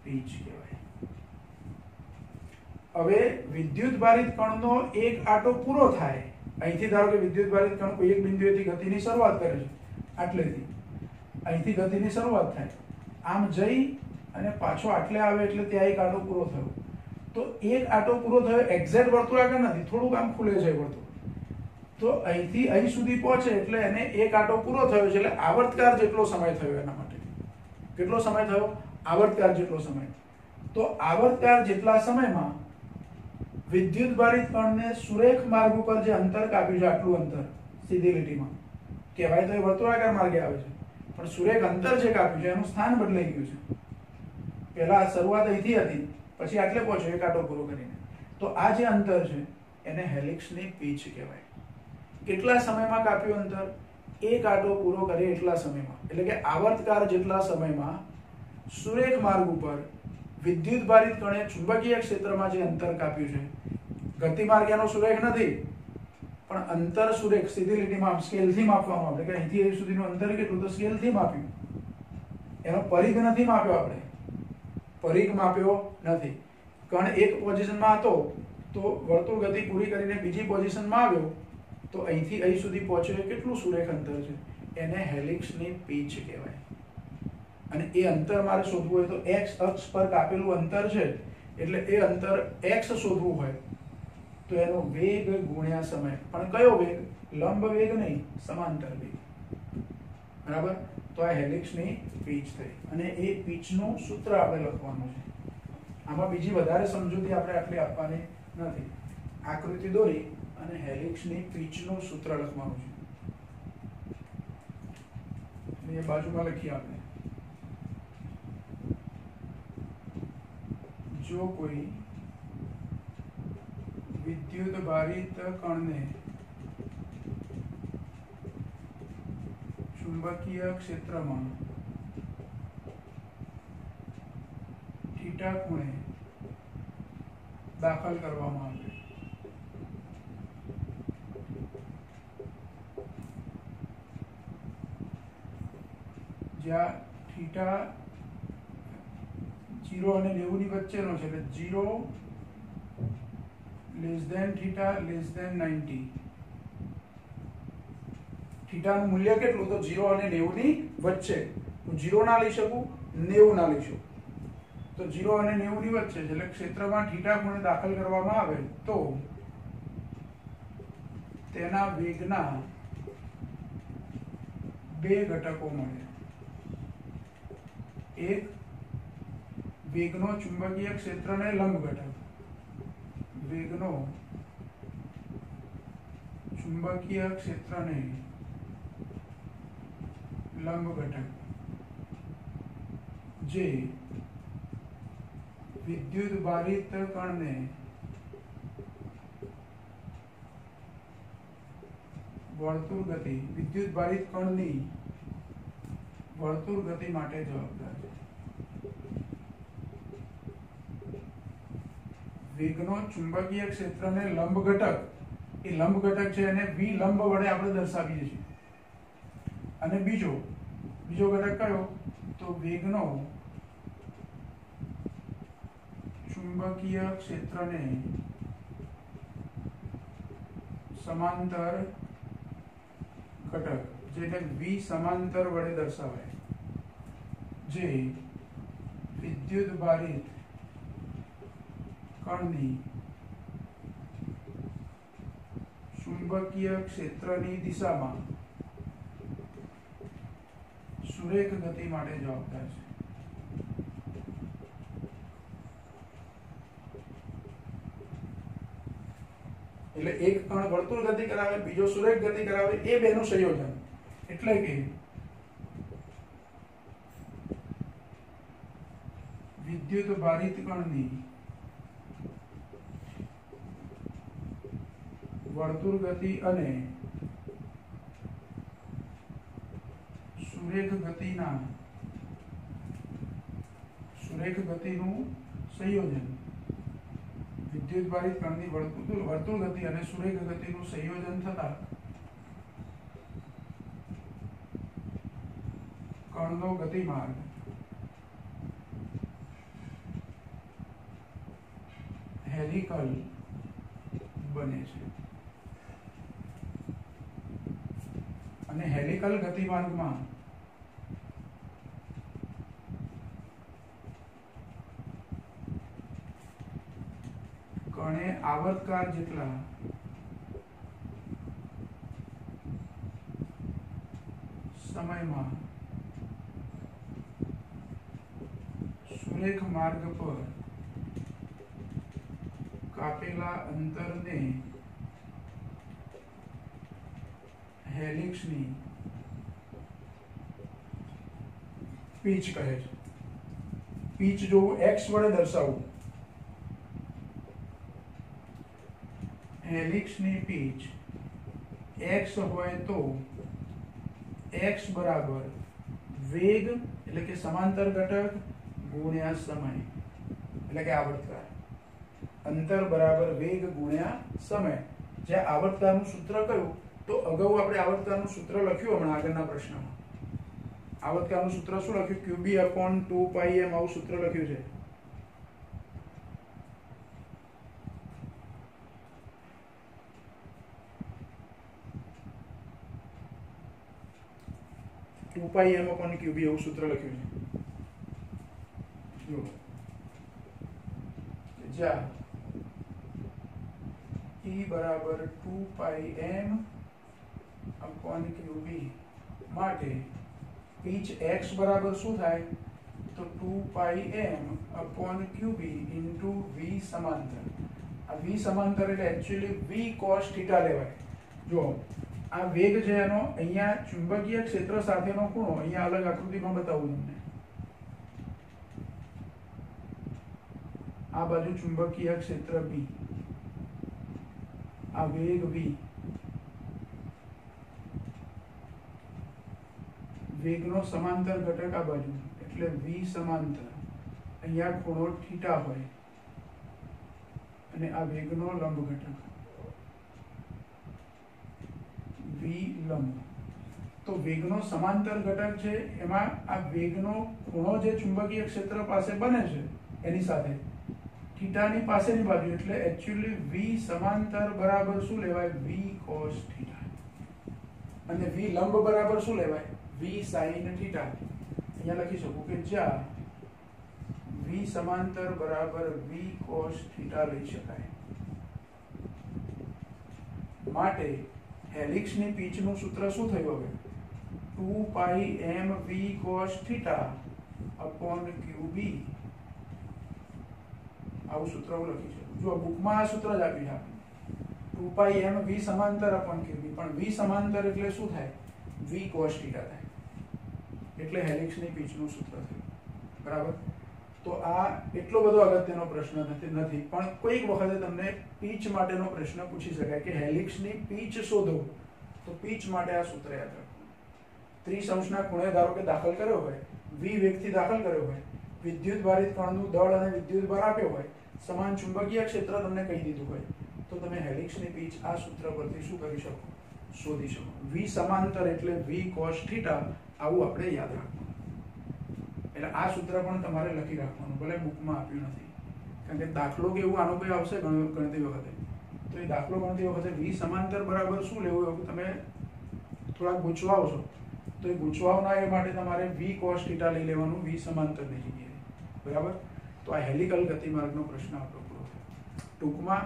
પીચ કહેવાય. હવે વિદ્યુત ભારિત કણનો એક આટો પૂરો થાય, અહીંથી ધારો કે વિદ્યુત ભારિત કણ કોઈ એક બિંદુએથી ગતિની શરૂઆત કરે છે, આટલેથી અહીંથી ગતિની શરૂઆત થાય, આમ જઈ અને પાછો આટલે આવે એટલે ત્યાં એક આટો પૂરો થયો. તો એક આટો પૂરો થયો એક્ઝેક્ટ વર્તુળાકાર નથી, થોડુંક આમ ખુલે છે વર્તુળ. તો અહીંથી અહીં સુધી પહોંચે એટલે એને એક આટો પૂરો થયો છે, એટલે આવર્તકાળ જેટલો સમય થયો એના માટે. કેટલો સમય થયો? આવર્તકાળ જેટલો સમય. તો આવર્તકાળ જેટલા સમયમાં વિદ્યુત ભારિત કણને સુરેખ માર્ગ ઉપર જે અંતર કાપ્યું છે, આટલું અંતર સીધી લીટીમાં કહેવાય તો એ વર્તુળાકાર માર્ગે આવે છે, પણ સુરેખ અંતર જે કાપ્યું છે એનું સ્થાન બદલાઈ ગયું છે. પહેલા શરૂઆત અહીંથી હતી, પછી આટલે પહોંચ્યો એક આટો પૂરો કરીને. તો આ જે અંતર છે એને હેલિક્સની પીચ કહેવાય. કેટલા સમયમાં કાપ્યું અંતર? એક આટો પૂરો કરે એટલા સમયમાં. એટલે કે આવર્તકાળ જેટલા સમયમાં સુરેખ માર્ગ ઉપર વિદ્યુત ભારિત કણે ચુંબકીય ક્ષેત્રમાં જે અંતર કાપ્યું છે, ગતિ માર્ગ એનો સુરેખ નથી, પણ અંતર સુરેખ સીધી લીટીમાં સ્કેલથી માપવામાં આવે કે અહીંથી અહીં સુધીનું અંતર કેટલું, તો સ્કેલથી માપ્યું. એનો પરિઘ નથી માપ્યો, આપણે પરિઘ માપ્યો નથી. કણ એક પોઝિશનમાં હતો તો વર્તુળ ગતિ પૂરી કરીને બીજી પોઝિશનમાં આવ્યો તો અહીંથી અહીં સુધી પહોંચ્યો એ કેટલું સુરેખ અંતર છે, એને હેલિક્સની પીચ કહેવાય. અને એ અંતર મારે શોધવું હોય તો એક્સ અક્ષ પર કાપેલું અંતર છે, એટલે એ અંતર એક્સ શોધવું હોય તો એનો વેગ ગુણ્યા સમય. પણ કયો વેગ? લંબ વેગ નહીં, સમાંતર વેગ. બરાબર? તો આ હેલિક્સની પીચ થઈ. અને એ પીચનું સૂત્ર આપણે લખવાનું છે. આમાં બીજી વધારે સમજૂતી આપણે આટલી આપવાની નથી. આકૃતિ દોરી અને હેલિક્સની પીચનું સૂત્ર લખવાનું છે. એ બાજુમાં લખીએ આપણે. જો કોઈ વિદ્યુત ભારિત કણને ચુંબકીય ક્ષેત્રમાં થીટા ખૂણે દાખલ કરવામાં આવે, જ્યાં થીટા 0 અને 90 ની વચ્ચેનો છે, એટલે 0 less than theta less than 90. થીટાનું મૂલ્ય કેટલું? તો 0 અને 90 ની વચ્ચે. હું 0 ના લઈ શકું, 90 ના લઈ શકું. તો 0 અને 90 ની વચ્ચે છે, એટલે ક્ષેત્રમાં થીટા ખૂણે દાખલ કરવામાં આવે તો તેના વેગના બે ઘટકો મળે. એક વેગનો ચુંબકીય ક્ષેત્રને લંબ ઘટક, વેગનો ચુંબકીય ક્ષેત્રને લંબ ઘટક, જે विद्युत भारित कण ने वर्तुळ गति विद्युत भारित कणनी वर्तुळ गति માટે જવાબદાર છે। વેગનો ચુંબકીય ક્ષેત્રને લંબ ઘટક એ લંબ ઘટક છે એને v લંબ વડે આપણે દર્શાવીએ છીએ। અને બીજો ઘટક કયો તો વેગનો ચુંબકીય ક્ષેત્રને સમાંતર ઘટક જેને v સમાંતર વડે દર્શાવાય જે વિદ્યુત ભારિત કણની ચુંબકીય ક્ષેત્રની દિશામાં સુરેખ ગતિ માટે જવાબદાર છે। એટલે એક કણ વર્તુળ ગતિ કરાવે બીજો સુરેખ ગતિ કરાવે એ બેનું સંયોજન એટલે કે વિદ્યુત ભારિત કણની વર્તુળ ગતિ અને સુરેખ ગતિનું સંયોજન વિદ્યુત ભારિત કણની વર્તુળ ગતિ અને સુરેખ ગતિનું સંયોજન થતા કણનો ગતિમાર્ગ હેલિકલ બને છે। અને હેલિકલ ગતિમાર્ગમાં કણે આવર્તકાર જેટલા સમયમાં સુરેખ માર્ગ પર કાપેલા અંતરને હેલિક્સની પીચ કહે છે। પીચ જો x વડે દર્શાવું હેલિક્સની પીચ x હોય તો x બરાબર વેગ એટલે કે સમાંતર ઘટક ગુણ્યા સમય એટલે કે આવર્તકાર અંતર બરાબર વેગ ગુણ્યા સમય। જે આવર્તકારનું સૂત્ર કયું તો અગાઉ આપણે આવર્તકારનું સૂત્ર લખ્યું હમણાં આગળના પ્રશ્નમાં આવર્તકારનું સૂત્ર શું લખ્યું qb/2πm આવું સૂત્ર લખ્યું છે। qb એવું સૂત્ર લખ્યું છે જો જ્યાં E બરાબર 2πm/qb માટે પીચ x બરાબર શું થાય તો 2πm/qb ઇન્ટુ v સમાંતર। આ v સમાંતર એટલે એકચ્યુઅલી v cos θ લેવાય। જો આ વેગ છે એનો અહીંયા ચુંબકીય ક્ષેત્ર સાથેનો ખૂણો અહીંયા અલગ આકૃતિમાં બતાવું તમને। આ બાજુ ચુંબકીય ક્ષેત્ર b આ વેગ v વેગનો સમાંતર ઘટક આ બાજુ એટલે v સમાંતર અહીંયા ખૂણો θ હોય અને આ વેગનો લંબ ઘટક v લંબ। તો વેગનો સમાંતર ઘટક છે એમાં આ વેગનો ખૂણો જે ચુંબકીય ક્ષેત્ર પાસે બને છે એની સાથે થીટાની પાસેની બાજુ એટલે એક્ચ્યુઅલી v સમાંતર બરાબર શું લેવાય v cos θ અને v લંબ બરાબર શું લેવાય v sin θ। અહીંયા લખી શકું કે જ્યાં v સમાંતર બરાબર v cos θ લઈ શકાય। માટે હેલિક્સની પીચનું સૂત્ર શું થયું હવે 2πmv cos θ /qb આવું સૂત્ર હું લખી શકું। જો બુકમાં આ સૂત્ર જ આપ્યું છે આપણે 2πmv સમાંતર /qb પણ v સમાંતર એટલે શું થાય v cos θ થાય એટલે હેલિક્સની પીચનું સૂત્ર થયું બરાબર। તો આ એટલો બધો અગત્યનો પ્રશ્ન નથી, પણ કોઈક વખતે તમને પીચ માટેનો પ્રશ્ન પૂછી શકાય કે હેલિક્સની પીચ શોધો, તો પીચ માટે આ સૂત્ર યાદ રાખો। 30 અંશના ખૂણે ધારો કે દાખલ કર્યો હોય, v વેગથી દાખલ કર્યો હોય, વિદ્યુત ભારિત કણનું દળ અને વિદ્યુત ભાર આપ્યો હોય, સમાન ચુંબકીય ક્ષેત્ર તમને કહી દીધું હોય, તો તમે હેલિક્સની પીચ આ સૂત્ર પરથી શું કરી શકો, શોધી શકો। v સમાંતર એટલે v cos θ, આવું આપણે યાદ રાખવું। એટલે આ સૂત્ર પણ તમારે લખી રાખવાનું, ભલે બુકમાં આપ્યું નથી, કારણ કે દાખલો કે એવું આનો કોઈ આવશે ગણતી વખતે, તો એ દાખલો ગણતી વખતે v સમાંતર બરાબર શું લેવું એવું તમે થોડાક ગૂંચવાવશો, તો એ ગૂંચવાવના એ માટે તમારે v cos θ લઈ લેવાનું v સમાંતરની જગ્યાએ, બરાબર। તો આ હેલિકલ ગતિમાર્ગનો પ્રશ્ન આપણો પૂરો થયો। ટૂંકમાં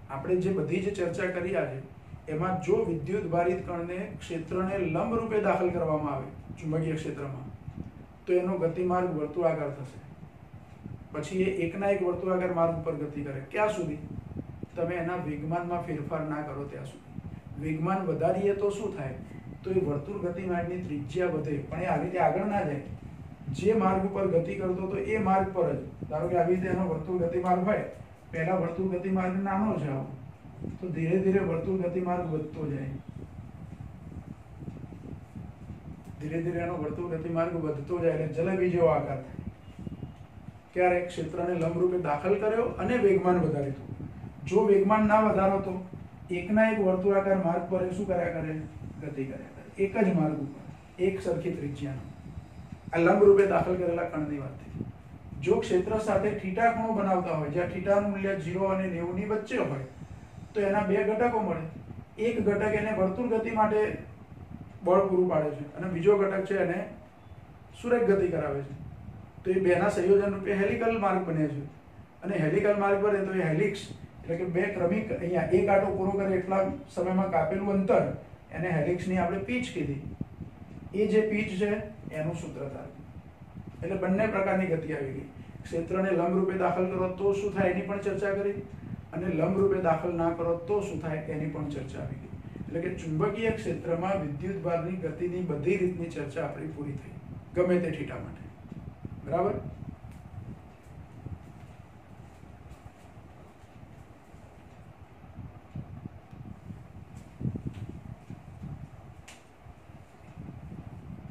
આપણે જે બધી જ ચર્ચા કરી આજે, એમાં જો વિદ્યુત ભારિત કણને ક્ષેત્રને લંબ રૂપે દાખલ કરવામાં આવે ચુંબકીય ક્ષેત્રમાં, તો એનો ગતિમાર્ગ વર્તુળાકાર થશે, પછી એ એકના એક વર્તુળાકાર માર્ગ પર ગતિ કરે, ક્યાં સુધી? તમે એના વેગમાનમાં ફેરફાર ના કરો ત્યાં સુધી। વેગમાન વધારીએ તો શું થાય? તો એ વર્તુળ ગતિમાર્ગની ત્રિજ્યા વધે, પણ એ આવી રીતે આગળ ના જાય, જે માર્ગ ઉપર ગતિ કરતો હતો એ માર્ગ પર જ, ધારો કે આવી રીતે એનો વર્તુળ ગતિમાર્ગ હોય, પહેલા વર્તુળ ગતિમાર્ગ નાનો છે આવો, તો ધીરે ધીરે વર્તુળ ગતિમાર્ગ વધતો જાય, ધીરે ધીરે એનો વર્તુળ ગતિમાર્ગ વધતો જાય, એટલે જલેબી જેવો આકાર થાય। ક્યારે? ક્ષેત્રને લંબરૂપે દાખલ કર્યો અને વેગમાન વધાર્યું। જો વેગમાન ના વધારો તો એકના એક વર્તુળાકાર માર્ગ પર શું કર્યા કરે? ગતિ કર્યા કરે, એક જ માર્ગ ઉપર એક સરખી ત્રિજ્યાનો। આ લંબરૂપે દાખલ કરેલા કણની વાત થઈ। જો ક્ષેત્ર સાથે θ ખૂણો બનાવતા હોય, જ્યાં θ નું મૂલ્ય 0 અને 90 ની વચ્ચે હોય, તો એના બે ઘટકો મળે। એક ઘટક એને વર્તુળ ગતિ માટે બળ પૂરું પાડે છે અને બીજો ઘટક છે એને સુરેખ ગતિ કરાવે છે, તો એ બેના સંયોજન રૂપે હેલિકલ માર્ગ બને છે। અને હેલિકલ માર્ગ બને તો એ હેલિક્સ એટલે કે બે ક્રમિક, અહીંયા એક આંટો પૂરો કરે એટલા સમયમાં કાપેલું અંતર, એને હેલિક્સની આપણે પીચ કીધી। એ જે પીચ છે એનું સૂત્ર થાય, એટલે બંને પ્રકારની ગતિ આવી ગઈ। ક્ષેત્રને લંબ રૂપે દાખલ કરો તો શું થાય એની પણ ચર્ચા કરી, અને લંબ રૂપે દાખલ ના કરો તો શું થાય એની પણ ચર્ચા આવી ગઈ। એટલે કે ચુંબકીય ક્ષેત્રમાં વિદ્યુત ભારની ગતિની બધી રીતની ચર્ચા આપણી પૂરી થઈ, ગમે તે θ માટે, બરાબર।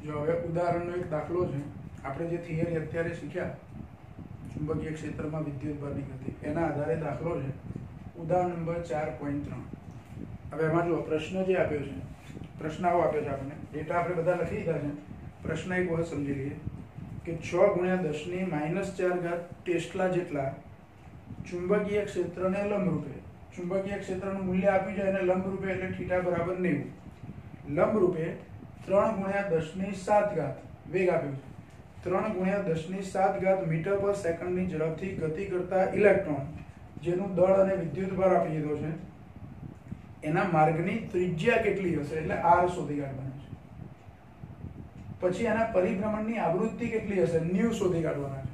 જો હવે ઉદાહરણનો એક દાખલો છે, આપણે જે થિયરી અત્યારે શીખ્યા ચુંબકીય ક્ષેત્રમાં વિદ્યુત ભારની ગતિ, એના આધારે દાખલો છે, ઉદાહરણ નંબર 4.3। હવે એમાં જો પ્રશ્ન જે આપ્યો છે, પ્રશ્ન આવો આપ્યો છે, આપણને ડેટા આપણે બધા લખી દીધા છે, પ્રશ્ન એક વખત સમજી લઈએ કે 6 × 10⁻⁴ ટેસ્લા જેટલા ચુંબકીય ક્ષેત્રને લંબરૂપે, ચુંબકીય ક્ષેત્રનું મૂલ્ય આપ્યું છે એને લંબરૂપે એટલે θ બરાબર 90, લંબરૂપે 3 × 10⁷ વેગ આપ્યો છે, 3 × 10⁷ મીટર પર સેકન્ડની ઝડપથી ગતિ કરતા ઇલેક્ટ્રોન, જેનું દળ અને વિદ્યુત ભાર આપી દીધો છે, એના માર્ગની ત્રિજ્યા કેટલી હશે એટલે r શોધી કાઢવાના છે। પછી એના પરિભ્રમણની આવૃત્તિ કેટલી હશે ν શોધી કાઢવાના છે,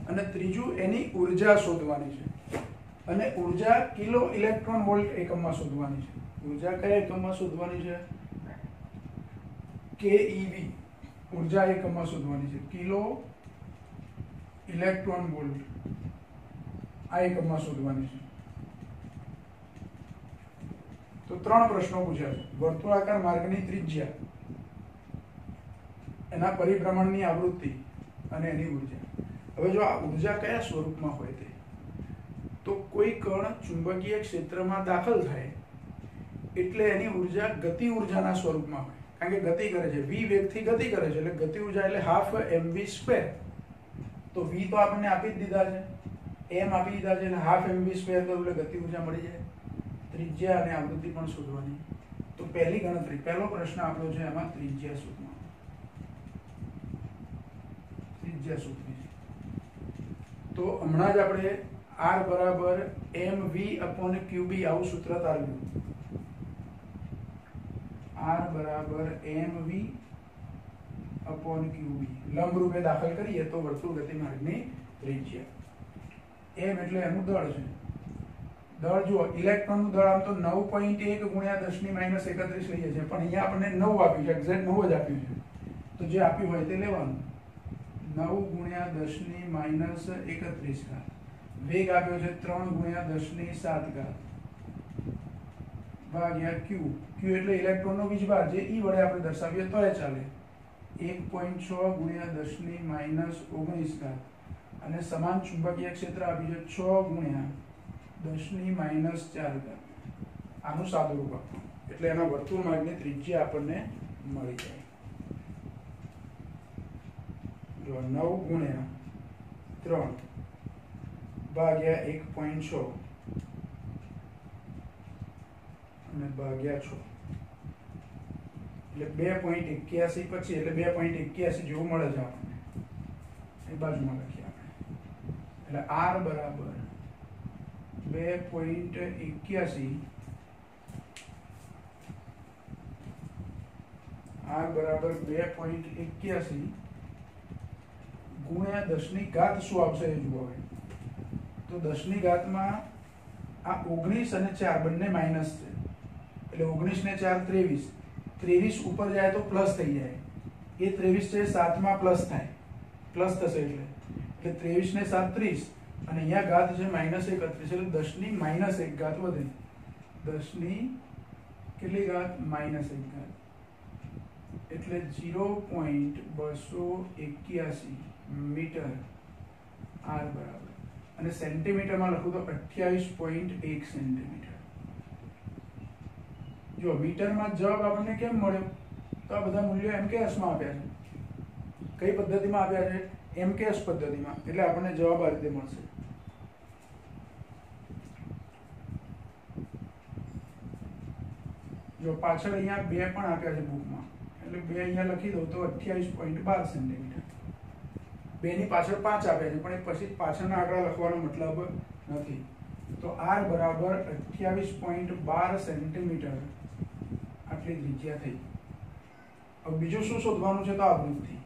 અને ત્રીજું એની ઉર્જા શોધવાની છે, અને ઉર્જા કિલો ઇલેક્ટ્રોન વોલ્ટ એકમમાં શોધવાની છે। ઉર્જા કયા એકમમાં શોધવાની છે? keV ઉર્જા એકમમાં શોધવાની છે, કિલો ઇલેક્ટ્રોન વોલ્ટ આ એકમમાં શોધવાની છે। તો 3 પ્રશ્નો પૂછ્યા છે, વર્તુળાકાર માર્ગની ત્રિજ્યા, એના પરિભ્રમણની આવૃત્તિ અને એની ઉર્જા। હવે જો આ ઉર્જા કયા સ્વરૂપમાં હોય તે, તો કોઈ કણ ચુંબકીય ક્ષેત્રમાં દાખલ થાય એટલે એની ઉર્જા ગતિ ઉર્જાના સ્વરૂપમાં હોય, કારણ કે ગતિ કરે છે, v વેગથી ગતિ કરે છે, એટલે ગતિ ઉર્જા એટલે 12mv²। તો v તો આપણને આપી જ દીધા છે, m આપી દીધા છે, એટલે 12mv² તો એટલે ગતિ ઉર્જા મળી જાય। ત્રિજ્યા અને આવૃત્તિ પણ શોધવાની, તો પહેલી ગણતરી, પહેલો પ્રશ્ન આપણો છે એમાં ત્રિજ્યા શોધવાનો, ત્રિજ્યા શોધવી છે। તો હમણાં જ આપણે r બરાબર mv/qb આવું સૂત્ર તારવ્યું, r બરાબર mv/qb, લંબ રૂપે દાખલ કરીએ તો વર્તુળ ગતિમાર્ગની ત્રિજ્યા, m એટલે એનું દળ છે, દળ જુઓ, ઇલેક્ટ્રોનનું દળ આમ તો 9.1 × 10⁻31 લઈએ છીએ, પણ અહીંયા આપણને 9 આપ્યું છે, એક્ઝેક્ટ 9 જ આપ્યું છે, તો જે આપ્યું હોય તે લેવાનું, 9 ગુણ્યા 10 ની માઇનસ 31 ઘાત વેગ આપ્યો છે 3 ગુણ્યા 10 ની 7 ઘાત ભાગ્યા ક્યુ ક્યુ એટલે ઇલેક્ટ્રોનનો વીજભાર જે ઈ વડે આપણે દર્શાવીએ તોય ચાલે 1.6 ગુણ્યા 10 ની માઇનસ 19 ઘાત અને સમાન ચુંબકીય ક્ષેત્ર આપ્યું છે 6 ગુણ્યા 10 ની માઇનસ 4 ઘાત આનું સાદુરૂપ આપવું એટલે એના વર્તુળ માર્ગની ત્રિજ્યા આપણને મળી જાય જો 9 ગુણ્યા 3 ભાગ્યા 1.6 અને ભાગ્યા 6 એટલે 2.81 પછી એટલે 2.81 જેવું મળે છે આપણને એ બાજુમાં લખીએ આપણે એટલે r બરાબર 2.81 r બરાબર 2.81 ગુણ્યા 10 ની ઘાત શું આવશે એ જુઓ હવે તો 10 ની ઘાતમાં આ 19 અને 4 બંને માઈનસ છે એટલે 19 ને 4 23 23 ઉપર જાય તો પ્લસ થઈ જાય એ 23 છે 7 માં પ્લસ થાય પ્લસ થશે એટલે 23 ને 7 30 અને અહીંયા ઘાત છે -31 એટલે 10 ની -1 ઘાત વધે 10 ની કેટલી ઘાત -1 ઘાત એટલે 0.281 મીટર r બરાબર અને સેન્ટીમીટરમાં લખું તો 28.1 સેન્ટીમીટર જો મીટરમાં જવાબ આપણને કેમ મળ્યો તો આ બધા મૂલ્યો MKS માં આપ્યા છે કઈ પદ્ધતિમાં આપ્યા છે MKS પદ્ધતિમાં એટલે આપણને જવાબ આ રીતે મળશે જો પાછળ અહીંયા 2 પણ આપ્યા છે બુકમાં એટલે 2 અહીંયા લખી દઉં તો 28.12 સેન્ટીમીટર 2 ની પાછળ 5 આપ્યા છે પણ એ પછી પાછળના આંકડા લખવાનો મતલબ નથી તો r બરાબર 28.12 સેન્ટીમીટર આટલી ત્રિજ્યા થઈ હવે બીજું શું શોધવાનું છે તો આવૃત્તિ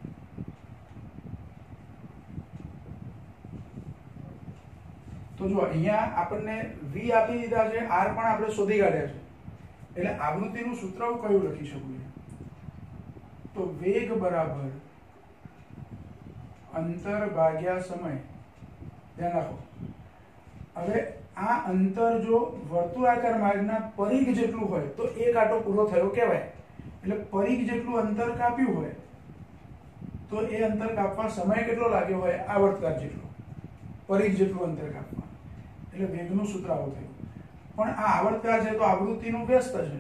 તો જો અહીંયા આપણને v આપી દીધા છે r પણ આપણે શોધી કાઢ્યા છે એટલે આવૃત્તિનું સૂત્ર હું કયું લખી શકું તો વેગ બરાબર અંતર ભાગ્યા સમય ધ્યાન રાખો હવે આ અંતર જો વર્તુળાકાર માર્ગના પરિઘ જેટલું હોય તો એક આંટો પૂરો થયો કહેવાય એટલે પરિઘ જેટલું અંતર કાપ્યું હોય તો એ અંતર કાપવા સમય કેટલો લાગ્યો હોય આવર્તકાળ જેટલો પરિઘ જેટલું અંતર કાપવા એટલે વેગનું સૂત્ર આવું થયું પણ આ આવર્તકાળ છે તો આવૃત્તિનું વ્યસ્ત છે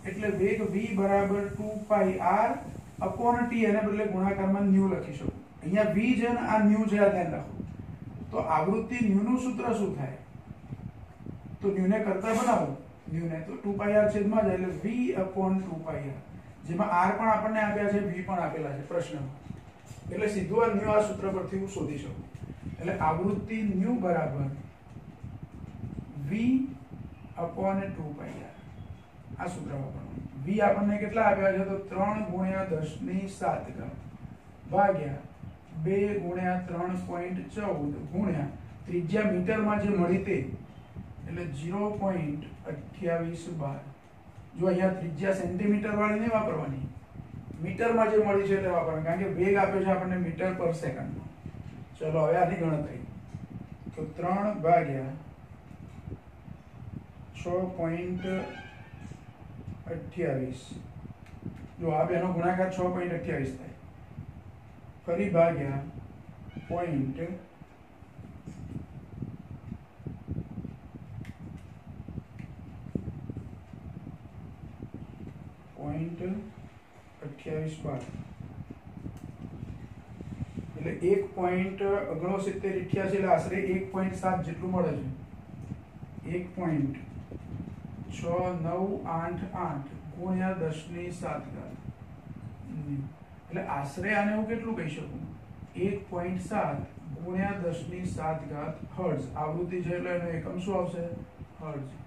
એટલે વેગ v બરાબર 2πr upon t એને બદલે ગુણાકારમાં ન્યુ લખી શકું અહીંયા v છે ને આ ન્યુ છે આ ધ્યાન રાખો તો આવૃત્તિ ન્યુ નું સૂત્ર શું થાય તો ન્યુ ને કરતા બનાવો ન્યુ ને તો 2πr છેદમાં જાય એટલે v upon 2πr જેમાં r પણ આપણને આપ્યા છે v પણ આપેલા છે પ્રશ્નમાં એટલે સીધું આ ન્યુ આ સૂત્ર પરથી હું શોધી શકું એટલે આવૃત્તિ ન્યુ બરાબર v upon 2πr આ સૂત્ર વાપરવાનું v આપણને કેટલા આપ્યા છે તો 3 ગુણ્યા 10 ની 7 ઘાત ભાગ્યા 2 ગુણ્યા 3.14 ગુણ્યા ત્રિજ્યા મીટરમાં જે મળી તે એટલે 0.2812 જો અહીંયા ત્રિજ્યા સેન્ટીમીટર વાળી નહીં વાપરવાની મીટરમાં જે મળી છે તે વાપરવાની કારણ કે વેગ આપ્યો છે આપણને મીટર પર સેકન્ડમાં ચલો હવે આની ગણતરી તો 3 ભાગ્યા 6.28 જો આ બેનો ગુણાકાર 6.28 થાય ફરી ભાગ્યા પોઈન્ટ 2812 એટલે 1.6988 એટલે આશરે 1.7 જેટલું મળે છે 1.6988 ગુણ્યા 10 ની 7 ઘાત એટલે આશરે આને હું કેટલું કહી શકું 1.7 ગુણ્યા 10 ની 7 ઘાત હર્ટ્ઝ આવૃત્તિ છે એટલે એનો એકમ શું આવશે હર્ટ્ઝ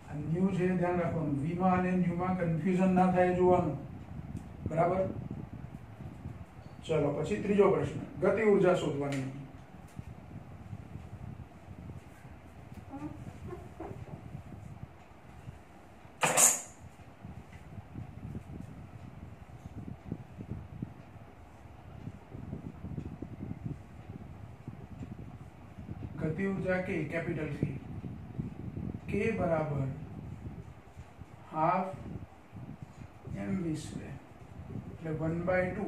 આ ન્યુ છે ધ્યાન રાખવાનું v માં અને ન્યુ માં કન્ફ્યુઝન ના થાય જોવાનું બરાબર ચલો પછી ત્રીજો પ્રશ્ન ગતિ ઊર્જા શોધવાની गति ऊर्जा के कैपिटल के बराबर हाफ mv સ્ક્વેર એટલે 1/2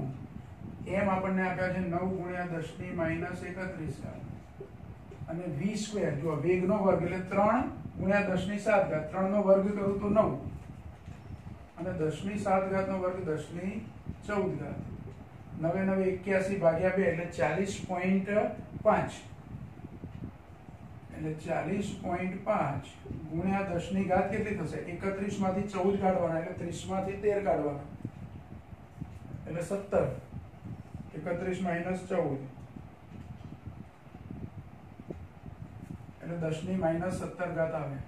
m આપણને આપ્યા છે 9 × 10 ની -31 ઘાત અને v સ્ક્વેર જો વેગનો વર્ગ એટલે 3 × 10 ની 7 ઘાત 3 નો વર્ગ કરું તો 9 અને 10 ની 7 ઘાત નો વર્ગ 10 ની 14 ઘાત 9 × 9 81 ભાગ્યા 2 એટલે 40.5 એટલે 40.5 ગુણ્યા 10 ની ઘાત કેટલી થશે 31 માંથી 14 કાઢવાના એટલે 30 માંથી 13 કાઢવાના એટલે 17 31 - 14 એટલે 10 ની -17 ઘાત આવે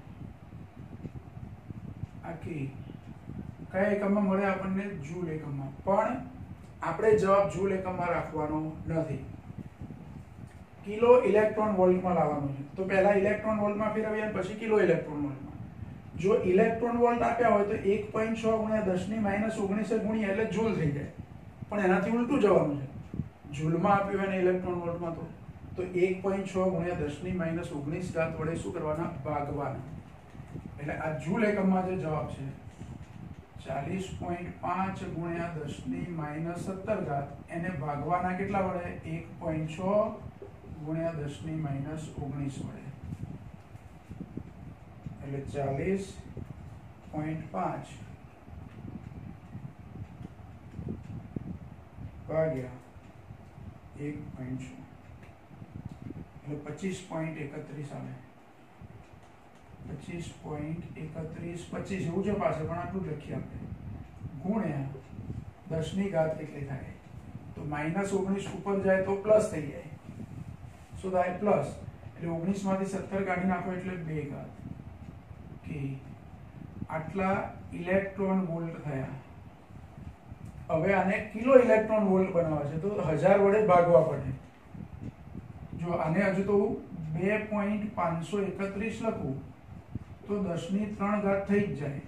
આખી કયા એકમમાં મળે આપણને જૂલ એકમમાં પણ આપણે જવાબ જૂલ એકમમાં રાખવાનો નથી કિલો ઇલેક્ટ્રોન વોલ્ટમાં લાવવાનો છે તો પહેલા ઇલેક્ટ્રોન વોલ્ટમાં ફેરવીએ અને પછી કિલો ઇલેક્ટ્રોન વોલ્ટમાં જો ઇલેક્ટ્રોન વોલ્ટ આપ્યા હોય તો 1.6 × 10 ની -19 ગુણ્યા એટલે જૂલ થઈ જાય પણ એનાથી ઉલટું જવાનું છે જૂલમાં આપ્યું હોય ને ઇલેક્ટ્રોન વોલ્ટમાં તો 1.6 × 10 ની -19 ઘાત વડે શું કરવાના ભાગવાના એટલે આ જૂલ એકમમાં જે જવાબ છે 40.5 × 10 ની -17 ઘાત એને ભાગવાના કેટલા વડે 1.6 × 10 ની -19 વડે એટલે 40.5 ભાગ્યા 1.6 એટલે 25.31 આવે 25.31 એવું છે પાસે પણ આટલું જ લખીએ આપણે ગુણ્યા 10 ની ઘાત કેટલી થાય તો -19 ઉપર જાય તો પ્લસ થઈ જાય શું થાય પ્લસ એટલે 19 માંથી 17 કાઢી નાખો એટલે 2 ઘાત કે આટલા ઇલેક્ટ્રોન વોલ્ટ થયા હવે આને કિલો ઇલેક્ટ્રોન વોલ્ટ બનાવવા છે તો 1000 વડે ભાગવા પડે જો આને હજુ તો 2.531 લખું તો 10 ની 3 ઘાત થઈ જ જાય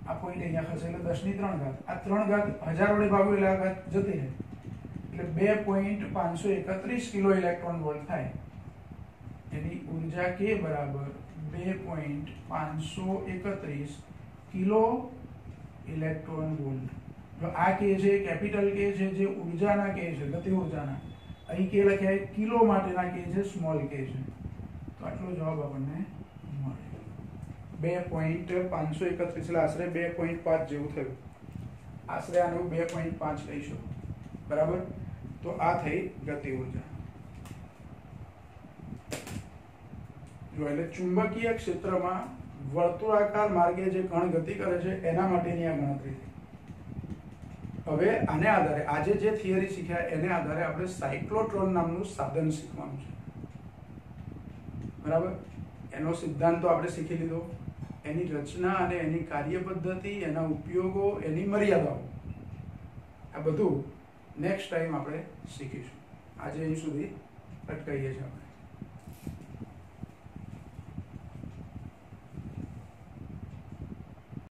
આ પોઈન્ટ અહીંયા ખસે એટલે 10 ની 3 ઘાત આ 3 ઘાત 1000 વડે ભાગો એટલે આ ઘાત જતી રહે એટલે 2.531 કિલો ઇલેક્ટ્રોન વોલ્ટ થાય એની ઊર્જા કે બરાબર 2.531 કિલો ઇલેક્ટ્રોન વોલ્ટ જો આ કે છે કેપિટલ કે છે જે ઊર્જાના કે છે ગતિ ઊર્જાના અહીં કે લખ્યા કિલો માટેના કે છે સ્મોલ કે છે તો આટલો જવાબ આપણને મળે 2.531 એટલે આશરે 2.5 જેવું થયું આશરે આનું 2.5 લઈશું બરાબર તો આ થઈ ગતિ ઊર્જા જો એટલે ચુંબકીય ક્ષેત્રમાં વર્તુળાકાર માર્ગે જે કણ ગતિ કરે છે એના માટેની આ ગણતરી થઈ હવે આને આધારે આજે જે થિયરી શીખ્યા એને આધારે આપણે સાયક્લોટ્રોન નામનું સાધન શીખવાનું છે બરાબર એનો સિદ્ધાંત તો આપણે શીખી લીધો એની રચના અને એની કાર્ય પદ્ધતિ એના ઉપયોગો એની મર્યાદાઓ આ બધું નેક્સ્ટ ટાઈમ આપણે શીખીશું આજે અહીં સુધી અટકાઈએ છીએ આપણે